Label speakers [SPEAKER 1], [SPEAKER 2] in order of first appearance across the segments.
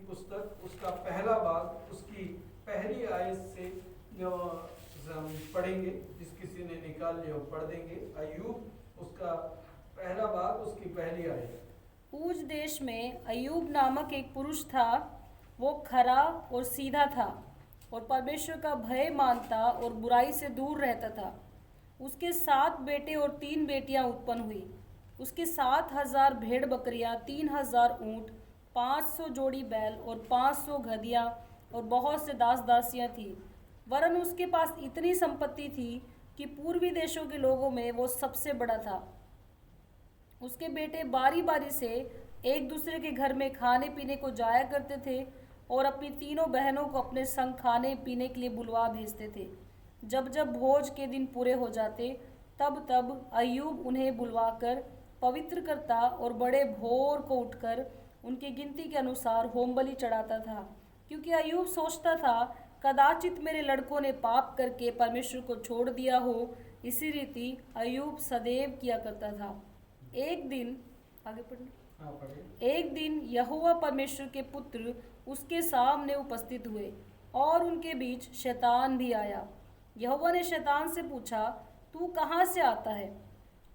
[SPEAKER 1] पुस्तक उसका पहला भाग उसकी पहली आयत से जो हम पढ़ेंगे, जिस किसी ने निकाल लिया वो पढ़ देंगे। अय्यूब उसका पहला भाग उसकी पहली आयत।
[SPEAKER 2] ऊज देश में अय्यूब नामक एक पुरुष था। वो खरा और सीधा था और परमेश्वर का भय मानता और बुराई से दूर रहता था। उसके 7 बेटे और 3 बेटियां उत्पन्न हुई। उसके 7,000 भेड़ बकरियां, 3,000 ऊँट, 500 जोड़ी बैल और 500 गधियां और बहुत से दास दासियां थी। वरन उसके पास इतनी संपत्ति थी कि पूर्वी देशों के लोगों में वो सबसे बड़ा था। उसके बेटे बारी बारी से एक दूसरे के घर में खाने पीने को जाया करते थे और अपनी तीनों बहनों को अपने संग खाने पीने के लिए बुलवा भेजते थे। जब जब भोज के दिन पूरे हो जाते तब तब अय्यूब उन्हें बुलवाकर पवित्र करता और बड़े भोर को उठकर उनकी गिनती के अनुसार होमबलि चढ़ाता था, क्योंकि अय्यूब सोचता था कदाचित मेरे लड़कों ने पाप करके परमेश्वर को छोड़ दिया हो। इसी रीति अय्यूब सदैव किया करता था। एक दिन आगे पढ़ना। एक दिन यहोवा परमेश्वर के पुत्र उसके सामने उपस्थित हुए और उनके बीच शैतान भी आया। यहोवा ने शैतान से पूछा, तू कहाँ से आता है?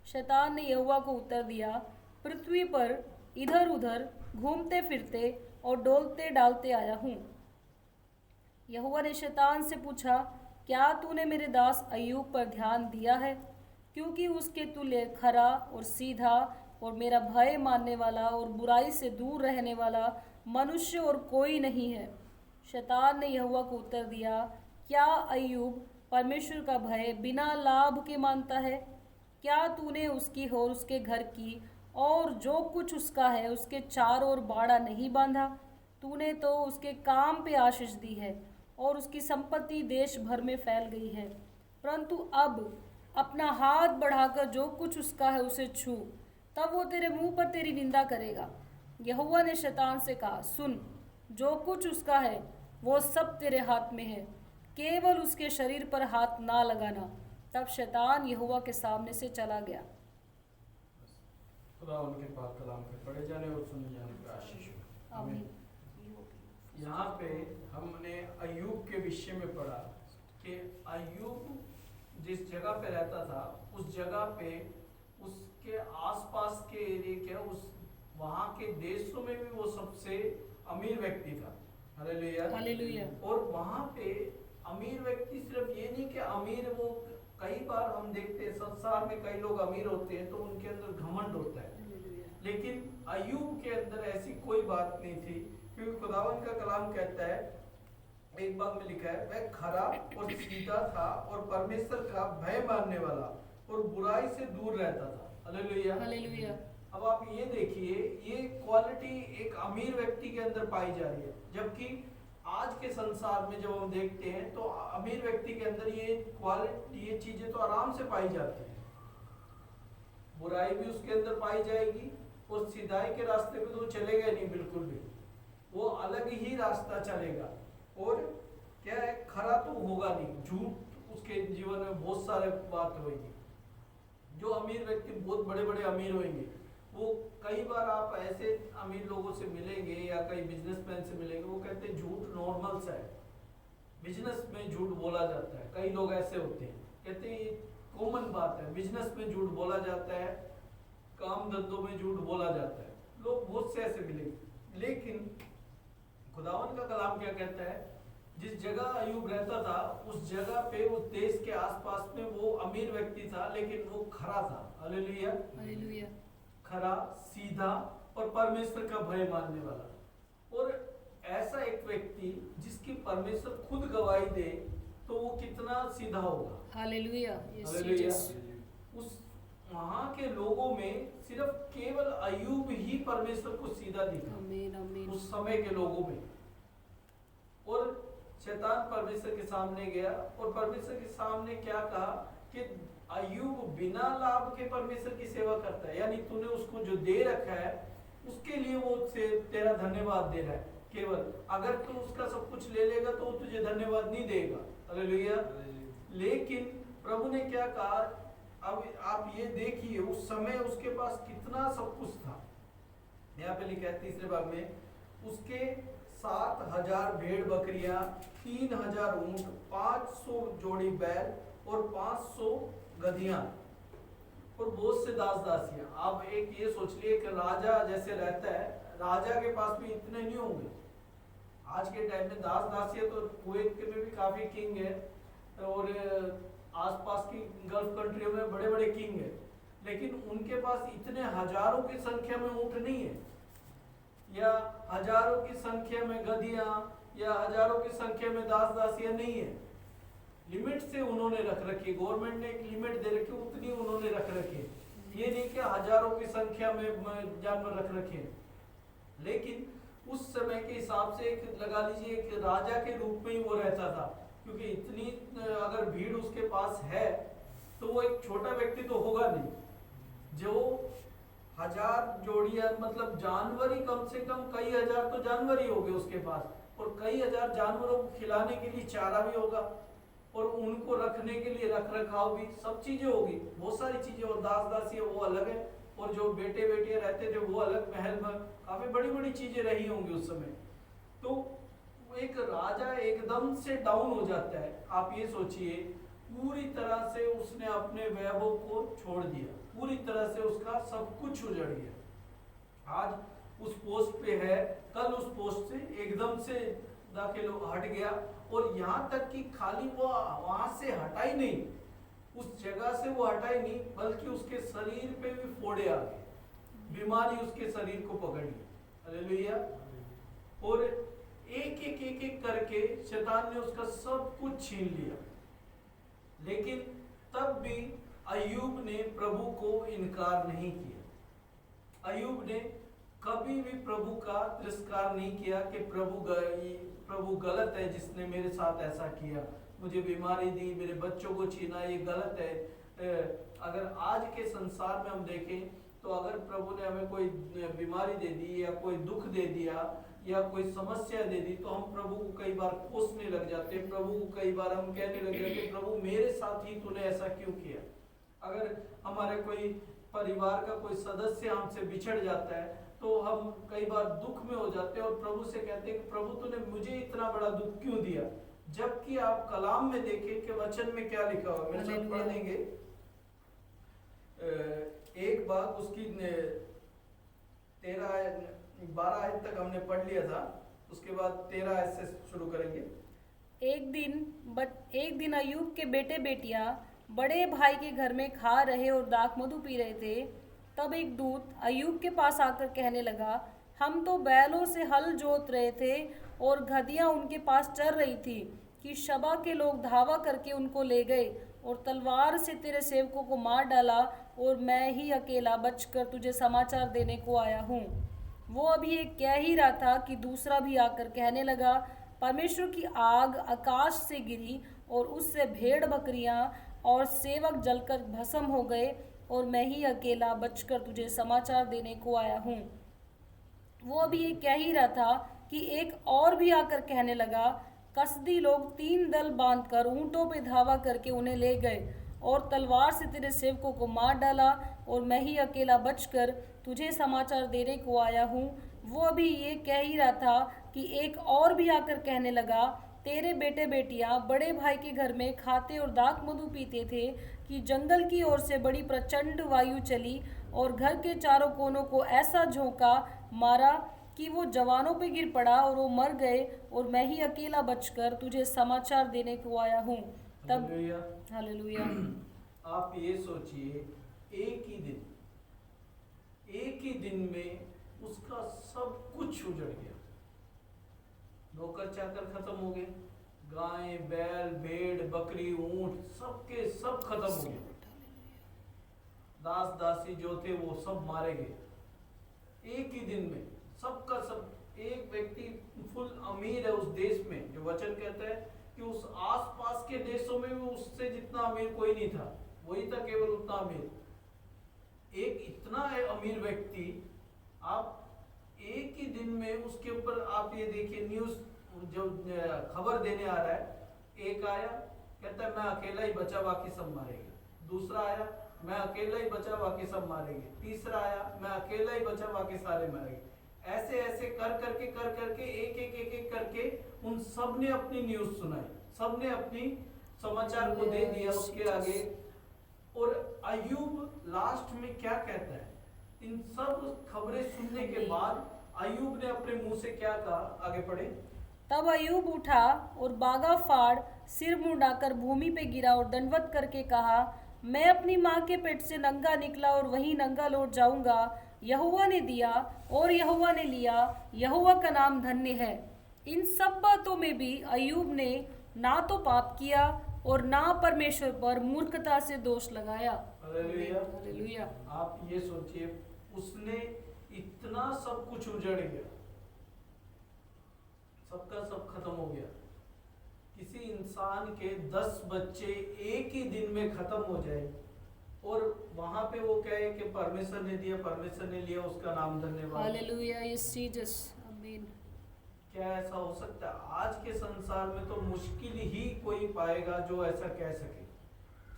[SPEAKER 2] शैतान ने यहोवा को उत्तर दिया, पृथ्वी पर इधर उधर घूमते फिरते और डोलते डालते आया हूँ। यहोवा ने शैतान से पूछा, क्या तूने मेरे दास अय्यूब पर ध्यान दिया है? क्योंकि उसके तुल्य खरा और सीधा और मेरा भय मानने वाला और बुराई से दूर रहने वाला मनुष्य और कोई नहीं है। शैतान ने यहोवा को उत्तर दिया, क्या अय्यूब परमेश्वर का भय बिना लाभ के मानता है? क्या तूने उसकी और उसके घर की और जो कुछ उसका है उसके चारों ओर बाड़ा नहीं बांधा? तूने तो उसके काम पे आशीष दी है और उसकी संपत्ति देश भर में फैल गई है। परंतु अब अपना हाथ बढ़ाकर जो कुछ उसका है उसे छू, तब वो तेरे मुंह पर तेरी निंदा करेगा। यहोवा ने शैतान से कहा, सुन, जो कुछ उसका है वो सब तेरे हाथ में है, केवल उसके शरीर पर हाथ ना लगाना। तब शैतान यहोवा के सामने से चला गया।
[SPEAKER 1] खुदा उनके पाक कलाम के पढ़े जाने और सुने जाने की आशीष हो। आमीन। यहाँ पे हमने अय्यूब के विषय में पढ़ा कि अय्यूब जिस जगह पे रहता था उस जगह पे उसके आसपास के एरिया क्या उस वहाँ के देशों में भी वो सबसे अमीर व्यक्ति था। Hallelujah
[SPEAKER 2] hallelujah.
[SPEAKER 1] और वहाँ पे अमीर व्यक्ति सिर्फ ये नहीं कि अमीर, वो कई बार हम देखते हैं संसार में कई लोग अमीर होते हैं तो उनके अंदर घमंड होता है, लेकिन अय्यूब के अंदर ऐसी कोई बात नहीं थी, क्योंकि खुदावन का कलाम कहता है, एक बात में लिखा है, वह खरा और सीधा था और परमेश्वर का भय मानने वाला और बुराई से दूर रहता था। Hallelujah hallelujah. अब आप ये देखिए, ये क्वालिटी एक अमीर व्यक्ति के अंदर पाई जा रही है, जबकि आज के संसार में जब हम देखते हैं तो अमीर व्यक्ति के अंदर ये क्वालिटी, ये चीजें तो आराम से पाई जाती है। बुराई भी उसके अंदर पाई जाएगी और सीधाई के रास्ते पे तो चलेगा नहीं, बिल्कुल भी वो अलग ही रास्ता चलेगा। और क्या है, खरा तो होगा नहीं, झूठ उसके जीवन में बहुत सारे बात होगी। जो अमीर व्यक्ति बहुत बड़े बड़े अमीर होंगे, वो कई बार आप ऐसे अमीर लोगों से मिलेंगे या कई बिजनेसमैन से मिलेंगे, वो कहते हैं झूठ नॉर्मल सा है, बिजनेस में झूठ बोला जाता है। कई लोग ऐसे होते हैं, कहते हैं ये कॉमन बात है, बिजनेस में झूठ बोला जाता है, काम धंधों में झूठ बोला जाता है, लोग बहुत से ऐसे मिलेंगे। लेकिन खुदावन का कलाम क्या कहता है, जिस जगह अय्यूब रहता था उस जगह पे उस देश के आसपास में वो अमीर व्यक्ति था, लेकिन वो खरा था। Hallelujah hallelujah. खरा, सीधा और परमेश्वर का भय मानने वाला। और ऐसा एक व्यक्ति जिसकी परमेश्वर खुद गवाही दे तो वो कितना सीधा होगा। Hallelujah hallelujah. उस वहाँ के लोगों में सिर्फ केवल अय्यूब ही परमेश्वर को सीधा दिखा। आमीन आमीन। उस समय के लोगों में। और शैतान परमेश्वर के सामने गया और परमेश्वर के सामने क्या कहा कि अय्यूब बिना लाभ के परमेश्वर की सेवा करता है, यानी तूने उसको जो दे रखा है उसके लिए वो से तेरा धन्यवाद दे रहा है केवल। अगर तू उसका सब कुछ ले लेगा तो वो तुझे धन्यवाद नहीं देगा। हालेलुया। लेकिन प्रभु ने क्या कहा, अब आप ये देखिए उस समय उसके पास कितना सब कुछ था। यहाँ पे लिखा है तीसरे भाग में, उसके 7,000 भेड़ बकरियां, 3,000 ऊंट, 500 जोड़ी बैल और 500 गधियां और बहुत से दास दासियां। आप एक ये सोच लिए कि राजा जैसे रहता है, राजा के पास भी इतने नहीं होंगे। आज के टाइम में दास दासियां तो कुवैत के में भी काफी किंग है और आसपास की गल्फ कंट्रियों में बड़े बड़े किंग है, लेकिन उनके पास इतने हजारों की संख्या में ऊंट नहीं है या हजारों की संख्या में गधियां या हजारों की संख्या में दास दासियां नहीं है। लिमिट से उन्होंने रख रखी है, गवर्नमेंट ने एक लिमिट दे रखी, उतनी उन्होंने रख रखी है। ये नहीं कि हजारों की संख्या में जानवर रख रखे हैं, लेकिन उस समय के हिसाब से एक लगा लीजिए एक राजा के रूप में ही वो रहता था, क्योंकि इतनी अगर भीड़ उसके पास है तो वो एक छोटा व्यक्ति तो होगा नहीं। जो 1000 जोड़ियां मतलब जानवर ही कम से कम कई हजार तो जानवर ही होंगे उसके पास, और कई हजार जानवरों को खिलाने के लिए चारा भी होगा और उनको रखने के लिए रख रखाव भी, सब चीजें होगी, बहुत सारी चीजें। और दास दासी वो अलग है, और जो बेटे बेटियां रहते थे वो अलग, महल में काफी बड़ी बड़ी चीजें रही होंगी उस समय। तो एक राजा एकदम से डाउन हो जाता है। आप ये सोचिए पूरी तरह से उसने अपने वैभव को छोड़ दिया, पूरी तरह से उसका सब कुछ उजड़ गया। आज उस पोस्ट पे है, कल उस पोस्ट से एकदम से दाखिल हट गया, और यहाँ तक कि खाली वो वहां से हटा ही नहीं, उस जगह से वो हटा ही नहीं, बल्कि उसके शरीर पे भी फोड़े आ गए, बीमारी उसके शरीर को पकड़ ली। हालेलुया। और एक करके शैतान ने उसका सब कुछ छीन लिया, लेकिन तब भी अय्यूब ने प्रभु को इनकार नहीं किया। अय्यूब ने कभी भी प्रभु का तिरस्कार नहीं किया कि प्रभु गलत है जिसने मेरे साथ ऐसा किया, मुझे बीमारी दी, मेरे बच्चों को छीना, ये गलत है। अगर आज के संसार में हम देखें तो अगर प्रभु ने हमें कोई बीमारी दे दी या कोई दुख दे दिया या कोई समस्या दे दी तो हम प्रभु को कई बार कोसने लग जाते हैं, प्रभु को कई बार हम कहने लग जाते हैं प्रभु मेरे साथ ही तूने ऐसा क्यों किया। अगर हमारे कोई परिवार का कोई सदस्य हमसे बिछड़ जाता है तो हम कई बार दुख में हो जाते हैं और प्रभु से कहते हैं कि प्रभु तूने मुझे इतना बड़ा दुख क्यों दिया, जबकि आप कलाम में देखें कि वचन में क्या लिखा हुआ, मेरे साथ पढ़ देंगे। एक बात उसकी 12 आयत तक हमने पढ़ लिया था, उसके बाद 13 आयत से शुरू करेंगे।
[SPEAKER 2] एक दिन अय्यूब के बेटे बेटियां बड़े भाई के घर में खा रहे और दाख मधु पी रहे थे। तब एक दूत अय्यूब के पास आकर कहने लगा, हम तो बैलों से हल जोत रहे थे और गधियां उनके पास चर रही थी कि शबा के लोग धावा करके उनको ले गए और तलवार से तेरे सेवकों को मार डाला, और मैं ही अकेला बचकर तुझे समाचार देने को आया हूँ। वो अभी एक कह ही रहा था कि दूसरा भी आकर कहने लगा, परमेश्वर की आग आकाश से गिरी और उससे भेड़ बकरियां और सेवक जलकर भस्म हो गए, और मैं ही अकेला बचकर तुझे समाचार देने को आया हूँ। वो अभी ये कह ही रहा था कि एक और भी आकर कहने लगा, कसदी लोग 3 दल बांधकर ऊंटों पे धावा करके उन्हें ले गए और तलवार से तेरे सेवकों को मार डाला, और मैं ही अकेला बचकर तुझे समाचार देने को आया हूँ। वो अभी ये कह ही रहा था कि एक और भी आकर कहने लगा, तेरे बेटे बेटियां बड़े भाई के घर में खाते और दाख मधु पीते थे कि जंगल की ओर से बड़ी प्रचंड वायु चली और घर के चारों कोनों को ऐसा झोंका मारा कि वो जवानों पे गिर पड़ा और वो मर गए, और मैं ही अकेला बचकर तुझे समाचार देने को आया हूँ। तब हालेलुया।
[SPEAKER 1] आप ये सोचिए एक ही दिन में उसका सब कुछ उजड़ गया, नौकर चाकर खत्म हो गए, गाय बैल भेड़ बकरी ऊंट सबके सब खत्म हो गए, दास दासी जो थे वो सब मारे गए एक ही दिन में, सबका सब। एक व्यक्ति फुल अमीर है उस देश में, जो वचन कहता है कि उस आसपास के देशों में भी उससे जितना अमीर कोई नहीं था, वही था केवल उतना अमीर। एक इतना है अमीर व्यक्ति, आप एक ही दिन में उसके ऊपर आप ये देखिए न्यूज जो खबर देने आ रहा है, एक आया कहता है मैं अकेला ही बचा बाकी सब मारेंगे, दूसरा आया मैं अकेला ही बचा बाकी सब मारेंगे, तीसरा आया मैं अकेला ही बचा बाकी सारे मारेंगे। ऐसे ऐसे कर करके एक करके उन सब ने अपनी न्यूज सुनाई, सब ने अपनी समाचार को दे दिया उसके आगे। और अय्यूब लास्ट में क्या कहता है, इन सब खबरें सुनने के बाद अय्यूब ने अपने मुंह से क्या कहा, आगे पढ़े।
[SPEAKER 2] तब अय्यूब उठा और बागा फाड़ सिर मुंडाकर भूमि पे गिरा और दंडवत करके कहा, मैं अपनी माँ के पेट से नंगा निकला और वहीं नंगा लौट जाऊंगा। यहोवा ने दिया और यहोवा ने लिया, यहोवा का नाम धन्य है। इन सब बातों में भी अय्यूब ने ना तो पाप किया और ना परमेश्वर पर मूर्खता से दोष लगाया।
[SPEAKER 1] हालेलुया।
[SPEAKER 2] हालेलुया।
[SPEAKER 1] आप ये सोचिए, उसने इतना सब कुछ उजड़ गया, सबका सब खत्म हो गया। किसी इंसान के 10 बच्चे एक ही दिन में खत्म हो जाए और वहां पे वो कहे कि परमेश्वर ने दिया, परमेश्वर ने लिया, उसका नाम धन्यवाद।
[SPEAKER 2] हालेलुया। यस जीसस, आमीन।
[SPEAKER 1] क्या ऐसा हो सकता है? आज के संसार में तो मुश्किल ही कोई पाएगा जो ऐसा कह सके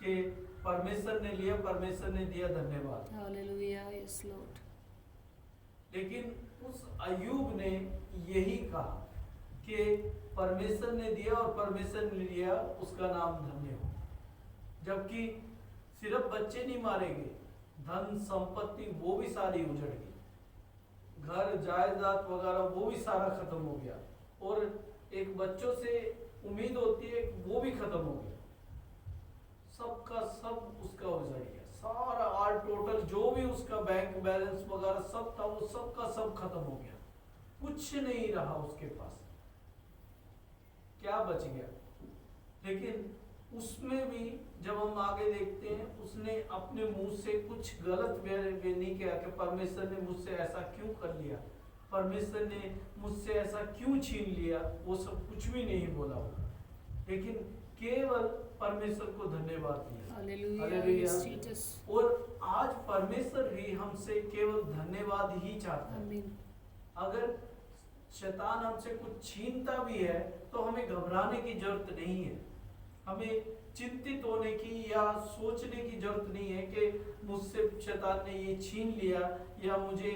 [SPEAKER 1] कि परमेश्वर ने लिया, परमेश्वर ने दिया, धन्यवाद।
[SPEAKER 2] हालेलुया। Yes Lord.
[SPEAKER 1] लेकिन उस अय्यूब ने यही कहा कि परमेश्वर ने दिया और परमेश्वर ने लिया, उसका नाम धन्य हो। जबकि सिर्फ बच्चे नहीं मारे गए, धन संपत्ति वो भी सारी उजड़ गई, घर जायदाद वगैरह वो भी सारा खत्म हो गया, और एक बच्चों से उम्मीद होती है वो भी खत्म हो गया। सबका सब उसका उजड़ गया, सारा ऑल टोटल जो भी उसका बैंक बैलेंस वगैरह सब था वो सबका सब खत्म हो गया, कुछ नहीं रहा उसके पास, क्या बच गया। लेकिन उसमें भी जब हम आगे देखते हैं, उसने अपने मुंह से कुछ गलत भी नहीं किया कि परमेश्वर ने मुझसे ऐसा क्यों कर लिया, परमेश्वर ने मुझसे ऐसा क्यों छीन लिया, वो सब कुछ भी नहीं बोला वो, लेकिन केवल परमेश्वर को धन्यवाद दिया।
[SPEAKER 2] हालेलुया।
[SPEAKER 1] और आज परमेश्वर भी हमसे केवल धन्यवाद ही चाहता है।
[SPEAKER 2] आमीन।
[SPEAKER 1] अगर शैतान हमसे कुछ छीनता भी है तो हमें घबराने की जरूरत नहीं है, हमें चिंतित होने की या सोचने की जरूरत नहीं है कि मुझसे शैतान ने ये छीन लिया, या मुझे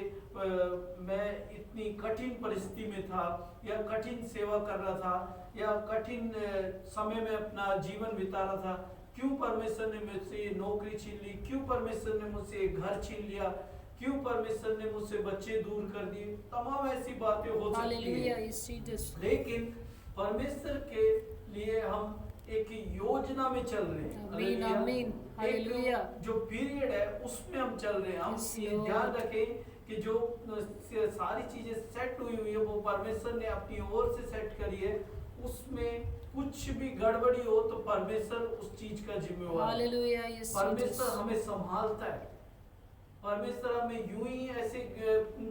[SPEAKER 1] मैं इतनी कठिन परिस्थिति में था, या कठिन सेवा कर रहा था, या कठिन समय में अपना जीवन बिता रहा था, क्यों परमेश्वर ने मुझसे ये नौकरी छीन ली, क्यों परमेश्वर ने मुझसे ये घर छीन लिया, क्यों परमेश्वर ने मुझसे बच्चे दूर कर दिए। तमाम ऐसी बातें हो सकती है, लेकिन परमेश्वर के लिए हम एक योजना में चल रहे हैं।
[SPEAKER 2] आमीन, आमीन, हालेलुया।
[SPEAKER 1] जो पीरियड है उसमें हम चल रहे हैं। हम ये ध्यान रखें कि जो सारी चीजें सेट हुई हुई है वो परमेश्वर ने अपनी ओर से सेट करी है, उसमें कुछ भी गड़बड़ी हो तो परमेश्वर उस चीज का जिम्मेवार है। परमेश्वर हमें संभालता है, परमेश्वर हमें यूं ही ऐसे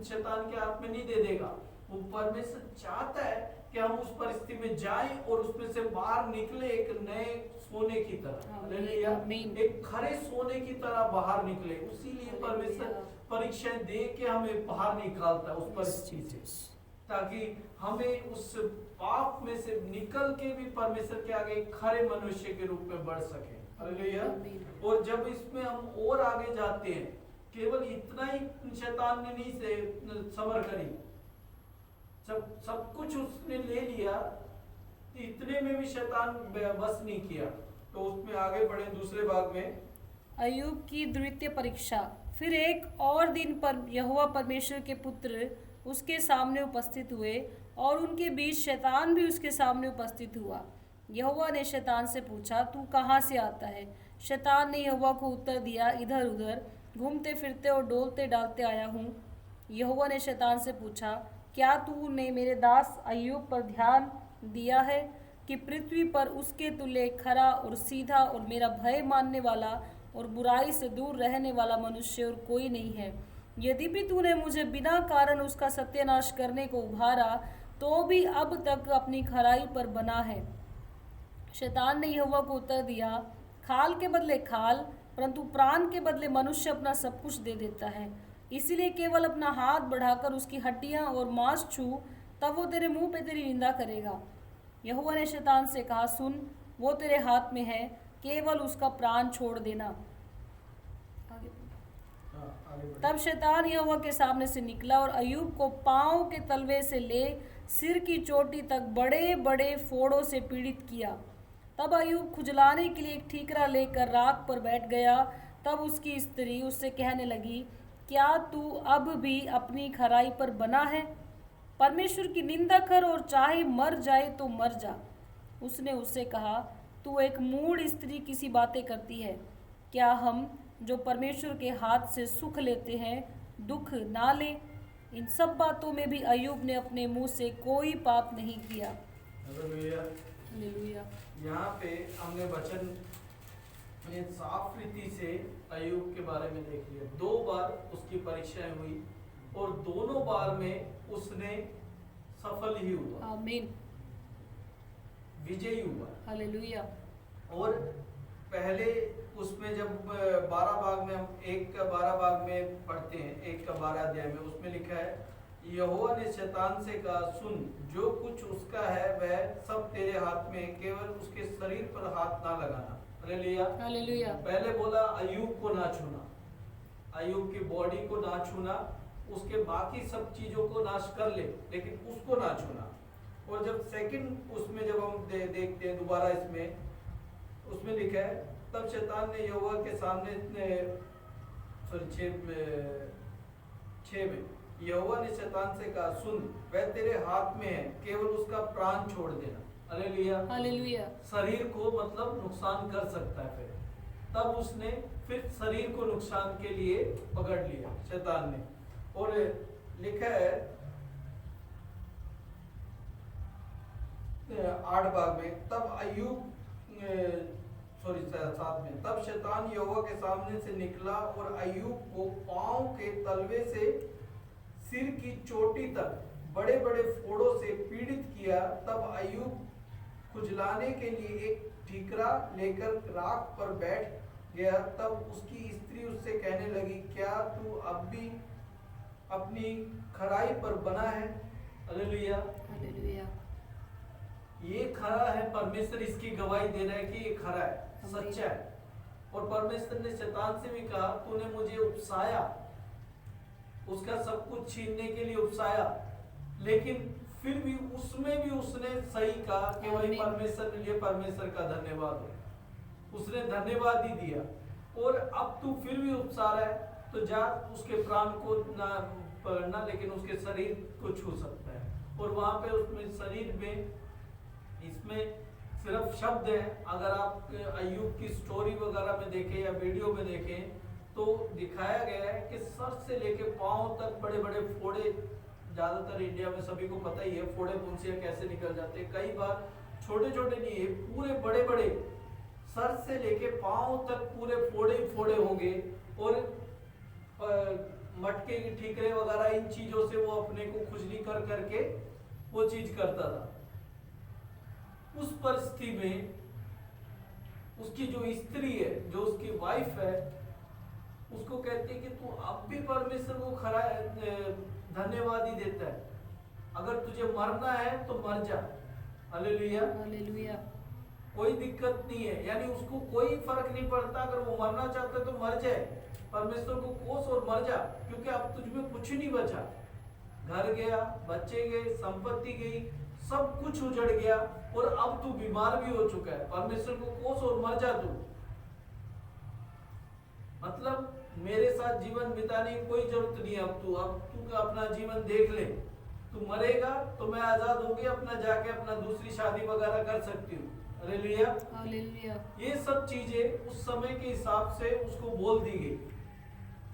[SPEAKER 1] शैतान के हाथ में नहीं दे देगा। वो परमेश्वर चाहता है कि हम उस परिस्थिति में जाएं और उसमें से बाहर निकले एक नए सोने की तरह, एक खरे सोने की तरह बाहर निकले। उसीलिए परमेश्वर परीक्षाएं दे के हमें बाहर निकालता है उस परिस्थिति से, ताकि हमें उस पाप में से निकल के भी परमेश्वर के आगे एक खरे मनुष्य के रूप में बढ़ सके। हालेलुया। और जब इसमें हम और आगे जाते हैं, केवल इतना ही शैतान ने नहीं से सबर करी, सब कुछ उसने ले लिया, इतने में भी शैतान बस नहीं किया। तो उसमें आगे बढ़े दूसरे भाग में,
[SPEAKER 2] अय्यूब की द्वितीय परीक्षा। फिर एक और दिन पर यहोवा परमेश्वर के पुत्र उसके सामने उपस्थित हुए और उनके बीच शैतान भी उसके सामने उपस्थित हुआ। यहोवा ने शैतान से पूछा, तू कहाँ से आता है? शैतान ने यहोवा को उत्तर दिया, इधर उधर घूमते फिरते और डोलते डालते आया हूँ। यहोवा ने शैतान से पूछा, क्या तूने मेरे दास अय्यूब पर ध्यान दिया है कि पृथ्वी पर उसके तुल्य खरा और सीधा और मेरा भय मानने वाला और बुराई से दूर रहने वाला मनुष्य और कोई नहीं है? यद्यपि तूने मुझे बिना कारण उसका सत्यानाश करने को उभारा, तो भी अब तक अपनी खराई पर बना है। शैतान ने यहोवा को उत्तर दिया, खाल के बदले खाल, परंतु प्राण के बदले मनुष्य अपना सब कुछ दे देता है। इसीलिए केवल अपना हाथ बढ़ाकर उसकी हड्डियां और मांस छू, तब वो तेरे मुंह पे तेरी निंदा करेगा। यहोवा ने शैतान से कहा, सुन, वो तेरे हाथ में है, केवल उसका प्राण छोड़ देना। तब शैतान यहोवा के सामने से निकला और अय्यूब को पांव के तलवे से ले सिर की चोटी तक बड़े बड़े फोड़ों से पीड़ित किया। तब अय्यूब खुजलाने के लिए एक ठीकरा लेकर राख पर बैठ गया। तब उसकी स्त्री उससे कहने लगी, क्या तू अब भी अपनी खराई पर बना है? परमेश्वर की निंदा कर और चाहे मर जाए तो मर जा। उसने उससे कहा, तू एक मूढ़ स्त्री किसी बातें करती है। क्या हम जो परमेश्वर के हाथ से सुख लेते हैं दुख ना लें? इन सब बातों में भी अय्यूब ने अपने मुंह से कोई पाप नहीं किया।
[SPEAKER 1] हालेलुया।
[SPEAKER 2] हालेलुया।
[SPEAKER 1] यहाँ पे हमने वचन में साफ रीति से अय्यूब के बारे में देख लिया। 2 बार उसकी परीक्षाएं हुई और दोनों बार में उसने सफल ही हुआ,
[SPEAKER 2] आमीन।
[SPEAKER 1] विजयी हुआ।
[SPEAKER 2] हालेलुया।
[SPEAKER 1] और पहले उसमें जब 12 भाग में हम 1 का 12 भाग में पढ़ते हैं, 1 का 12 अध्याय में, उसमें लिखा है, यहोवा ने शैतान से कहा, सुन, जो कुछ उसका है वह सब तेरे हाथ में है, केवल उसके शरीर पर हाथ ना लगाना। हालेलुया।
[SPEAKER 2] हालेलुया।
[SPEAKER 1] पहले बोला अय्यूब को ना छूना, अय्यूब की बॉडी को ना छूना, उसके बाकी सब चीजों को नाश कर ले लेकिन उसको ना छूना। और जब सेकंड उसमें जब हम देखते हैं दोबारा उसमें लिखा है, तब शैतान ने यहोवा के सामने 6 में यहोवा ने शैतान से कहा, सुन, वह तेरे हाथ में है, केवल उसका प्राण छोड़ देना। हालेलुया।
[SPEAKER 2] हालेलुया।
[SPEAKER 1] शरीर को मतलब नुकसान कर सकता है। तब उसने फिर शरीर को नुकसान के लिए पकड़ लिया शैतान ने। और लिखा है 8 भाग में, तब अय्यूब 7 में, तब शैतान यहोवा के सामने से निकला और अय्यूब को पांव के तलवे से सिर की चोटी तक बड़े बड़े फोड़ों से पीड़ित किया। तब अय्यूब खुजलाने के लिए एक ठीकरा लेकर राख पर बैठ गया। तब उसकी स्त्री उससे कहने लगी, क्या तू अब भी अपनी खराई पर बना है? हालेलुया।
[SPEAKER 2] हालेलुया।
[SPEAKER 1] ये खरा है, परमेश्वर इसकी गवाही दे रहा है कि ये खरा है, सच्चा है। और परमेश्वर ने शैतान से भी कहा, तूने मुझे उकसाया, उसका सब कुछ छीनने के लिए उकसाया, लेकिन फिर भी उसमें भी उसने सही कहा कि वही परमेश्वर के लिए परमेश्वर का धन्यवाद हो। उसने धन्यवाद ही दिया। और अब तू फिर भी उकसा रहा है तो जा, उसके प्राण को ना पकड़ना लेकिन उसके शरीर को छू सकता है। और वहां पे उसमें शरीर में इसमें सिर्फ शब्द है। अगर आप अय्यूब की स्टोरी वगैरह में देखें या वीडियो में देखें तो दिखाया गया है कि सर से लेके पांव तक बड़े बड़े फोड़े, ज्यादातर इंडिया में सभी को पता ही है फोड़े फुंसियां कैसे निकल जाते हैं। कई बार छोटे छोटे नहीं है, पूरे बड़े बड़े सर से लेके पांव तक पूरे फोड़े फोड़े होंगे। और मटके की ठीकरे वगैरह इन चीजों से वो अपने को खुजली कर करके वो चीज करता था। उस परिस्थिति में उसकी जो स्त्री है, जो उसकी वाइफ है, उसको कहती है कि तू अब भी परमेश्वर को खरा धन्यवाद ही देता है, अगर तुझे मरना है तो मर जा। हालेलुया।
[SPEAKER 2] हालेलुया।
[SPEAKER 1] कोई दिक्कत नहीं है, यानी उसको कोई फर्क नहीं पड़ता, अगर वो मरना चाहता है तो मर जाए, परमेश्वर को कोस और मर जा, क्योंकि अब तुझ में कुछ नहीं बचा। घर गया, बच्चे गए, संपत्ति गई, सब कुछ उजड़ गया और अब तू बीमार भी हो चुका है, परमेश्वर को कोस और मर जा तू। मतलब मेरे साथ जीवन बिताने की कोई जरूरत नहीं है, अब तू अपना जीवन देख ले, तू मरेगा तो मैं आजाद होगी, अपना जाके अपना दूसरी शादी वगैरह कर सकती हूँ। हालेलुया।
[SPEAKER 2] हालेलुया।
[SPEAKER 1] ये सब चीजें उस समय के हिसाब से उसको बोल दी गई,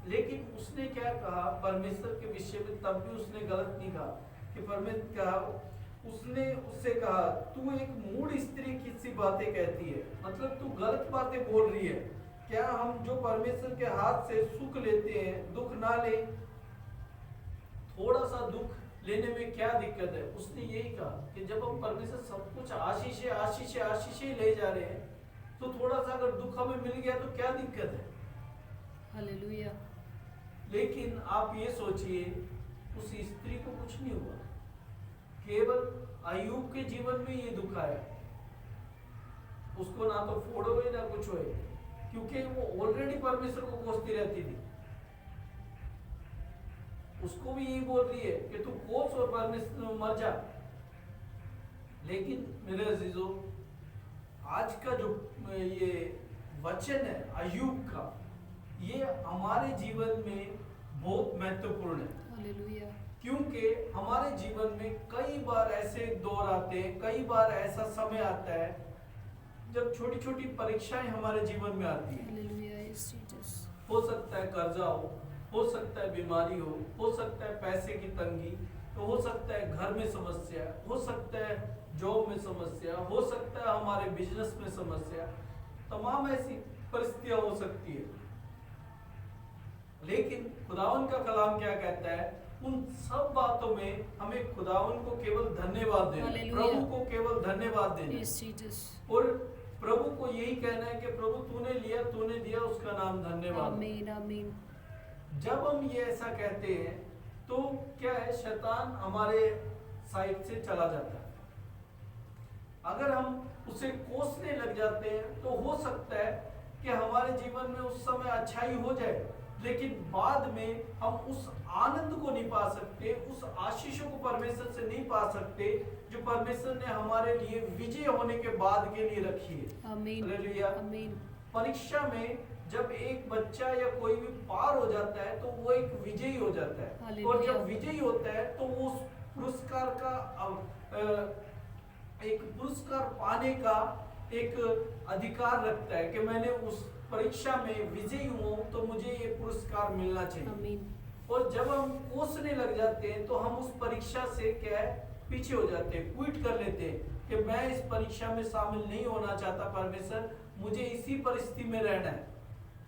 [SPEAKER 1] लेकिन उसने क्या कहा परमेश्वर के विषय में, तब भी उसने गलत नहीं कहा कि परमेश्वर कहा, उसने उससे कहा, तू एक मूढ़ स्त्री किसी बातें कहती है, मतलब तू गलत बातें बोल रही है। क्या हम जो परमेश्वर के हाथ से सुख लेते हैं दुख ना ले? थोड़ा सा दुख लेने में क्या दिक्कत है? उसने यही कहा कि जब हम परमेश्वर सब कुछ आशीष आशीष आशीष ले जा रहे हैं, तो थोड़ा सा अगर दुख हमें मिल गया तो क्या दिक्कत है?
[SPEAKER 2] हालेलुया।
[SPEAKER 1] लेकिन आप ये सोचिए, उस स्त्री को कुछ नहीं हुआ, केवल अय्यूब के जीवन में ये दुख आया। उसको ना तो फोड़ हुए ना कुछ हुए, क्योंकि वो ऑलरेडी परमेश्वर को कोसती रहती थी। उसको भी यही बोल रही है कि तू कोस और परमेश्वर मर जा, लेकिन मेरे अजीजों, आज का जो ये वचन है अय्यूब का, ये हमारे जीवन में बहुत महत्वपूर्ण है।
[SPEAKER 2] हालेलुया।
[SPEAKER 1] क्योंकि हमारे जीवन में कई बार ऐसे दौर आते हैं, कई बार ऐसा समय आता है जब छोटी छोटी परीक्षाएं हमारे जीवन में आती है।
[SPEAKER 2] हालेलुया। Yes Jesus.
[SPEAKER 1] हो सकता है कर्जा हो सकता है बीमारी हो सकता है पैसे की तंगी, तो हो सकता है घर में समस्या, हो सकता है जॉब में समस्या, हो सकता है हमारे बिजनेस में समस्या, तमाम ऐसी परिस्थितियां हो सकती है। लेकिन खुदावन का कलाम क्या कहता है? उन सब बातों में हमें खुदावन को केवल धन्यवाद देना, प्रभु को केवल धन्यवाद देना।
[SPEAKER 2] Yes Jesus.
[SPEAKER 1] और प्रभु को यही कहना है कि प्रभु तूने लिया, तूने दिया, उसका नाम धन्यवाद।
[SPEAKER 2] आमीन आमीन।
[SPEAKER 1] जब हम ये ऐसा कहते हैं तो क्या है, शैतान हमारे साइड से चला जाता है। अगर हम उसे कोसने लग जाते हैं तो हो सकता है कि हमारे जीवन में उस समय अच्छाई हो जाए, लेकिन बाद में हम उस आनंद को नहीं पा सकते, उस आशीषों को परमेश्वर से नहीं पा सकते जो परमेश्वर ने हमारे लिए विजय होने के बाद के लिए रखी है।
[SPEAKER 2] आमीन
[SPEAKER 1] हालेलुया।
[SPEAKER 2] आमीन।
[SPEAKER 1] परीक्षा में जब एक बच्चा या कोई भी पार हो जाता है तो वो एक विजयी हो जाता है,
[SPEAKER 2] हालेलुया।
[SPEAKER 1] और जब विजयी होता है तो वो उस पुरस्कार का एक पुरस्कार पाने का एक अधिकार रखता है कि मैंने उस परीक्षा में विजयी हूँ तो मुझे ये पुरस्कार मिलना चाहिए।
[SPEAKER 2] आमीन।
[SPEAKER 1] और जब हम कोसने लग जाते हैं तो हम उस परीक्षा से क्या है, पीछे हो जाते हैं, क्विट कर लेते हैं कि मैं इस परीक्षा में शामिल नहीं होना चाहता परमेश्वर, मुझे इसी परिस्थिति में रहना है।